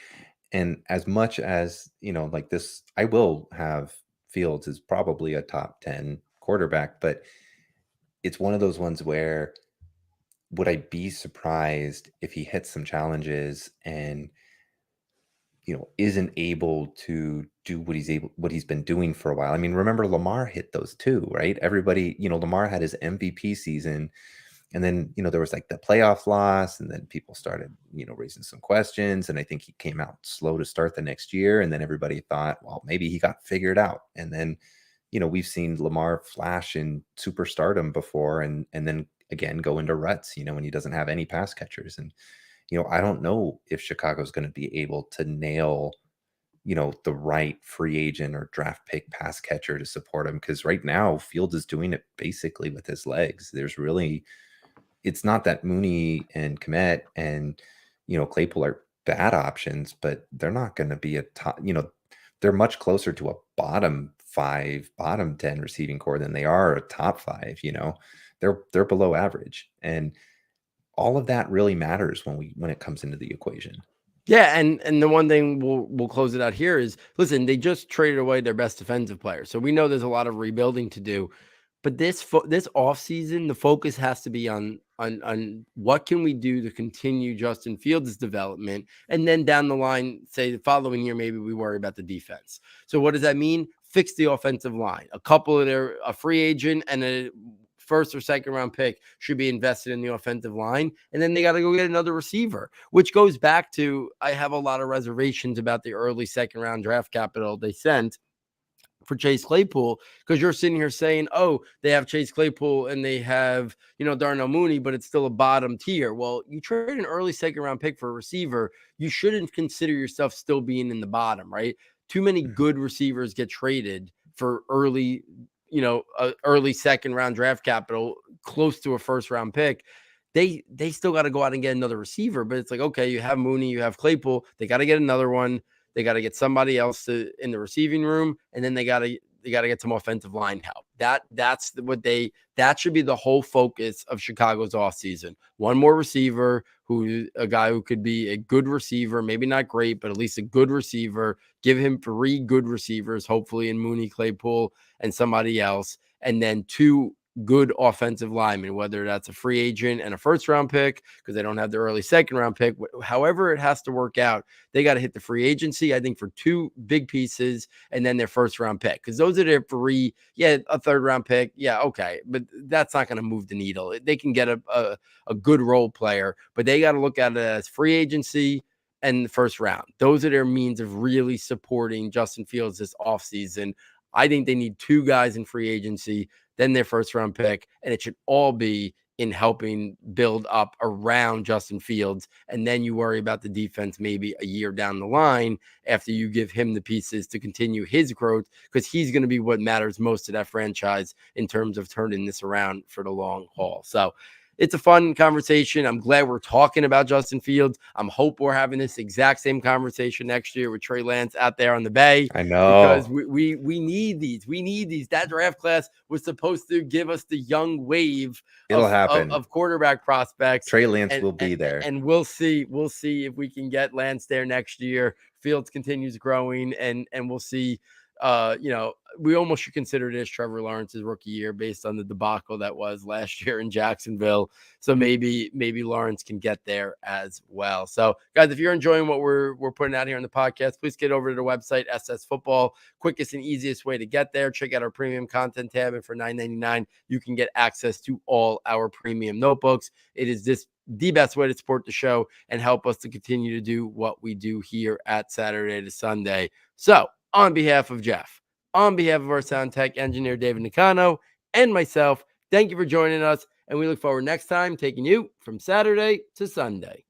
And as much as, like this, I will have Fields is probably a top 10 quarterback, but it's one of those ones where would I be surprised if he hits some challenges and, isn't able to do what he's been doing for a while. I mean, remember Lamar hit those too, right? Everybody, Lamar had his MVP season. And then, there was like the playoff loss, and then people started, raising some questions. And I think he came out slow to start the next year. And then everybody thought, well, maybe he got figured out. And then, we've seen Lamar flash in superstardom before, and then again go into ruts, when he doesn't have any pass catchers. And, I don't know if Chicago's going to be able to nail, the right free agent or draft pick pass catcher to support him. Because right now, Fields is doing it basically with his legs. It's not that Mooney and Kmet and, Claypool are bad options, but they're not going to be a top, they're much closer to a bottom 5, bottom 10 receiving core than they are a top 5, they're below average. And all of that really matters when it comes into the equation. Yeah, and the one thing we'll close it out here is, listen, they just traded away their best defensive player. So we know there's a lot of rebuilding to do. But this offseason, the focus has to be on what can we do to continue Justin Fields' development, and then down the line, say the following year, maybe we worry about the defense. So what does that mean? Fix the offensive line. A free agent and a first or second round pick should be invested in the offensive line, and then they got to go get another receiver, which goes back to, I have a lot of reservations about the early second round draft capital they sent for Chase Claypool, because you're sitting here saying, oh, they have Chase Claypool and they have, Darnell Mooney, but it's still a bottom tier. Well, you trade an early second round pick for a receiver, you shouldn't consider yourself still being in the bottom, right? Too many good receivers get traded for early second round draft capital close to a first round pick. They still got to go out and get another receiver, but it's like, okay, you have Mooney, you have Claypool, they got to get another one. They got to get somebody else in the receiving room, and then they got to get some offensive line help. That should be the whole focus of Chicago's offseason. One more receiver, a guy who could be a good receiver, maybe not great, but at least a good receiver. Give him 3 good receivers, hopefully in Mooney, Claypool, and somebody else, and then 2 good offensive linemen, whether that's a free agent and a first round pick, because they don't have the early second round pick. However it has to work out, they got to hit the free agency, I think, for 2 big pieces, and then their first round pick, because those are their 3. Yeah, a third round pick, yeah, okay, but that's not going to move the needle. They can get a good role player, but they got to look at it as free agency and the first round. Those are their means of really supporting Justin Fields this offseason. I think they need 2 guys in free agency, then their first round pick, and it should all be in helping build up around Justin Fields. And then you worry about the defense maybe a year down the line after you give him the pieces to continue his growth, because he's going to be what matters most to that franchise in terms of turning this around for the long haul. So it's a fun conversation. I'm glad we're talking about Justin Fields. I'm hope we're having this exact same conversation next year with Trey Lance out there on the Bay. I know, because we need these. We need these. That draft class was supposed to give us the young wave of quarterback prospects. Trey Lance will be there, and we'll see. We'll see if we can get Lance there next year. Fields continues growing, and we'll see we almost should consider this Trevor Lawrence's rookie year based on the debacle that was last year in Jacksonville. So maybe Lawrence can get there as well. So guys, if you're enjoying what we're putting out here on the podcast, please get over to the website, SS Football. Quickest and easiest way to get there. Check out our premium content tab, and for $9.99, you can get access to all our premium notebooks. It is the best way to support the show and help us to continue to do what we do here at Saturday to Sunday. So on behalf of Jeff, on behalf of our sound tech engineer, David Nicano, and myself, thank you for joining us. And we look forward next time taking you from Saturday to Sunday.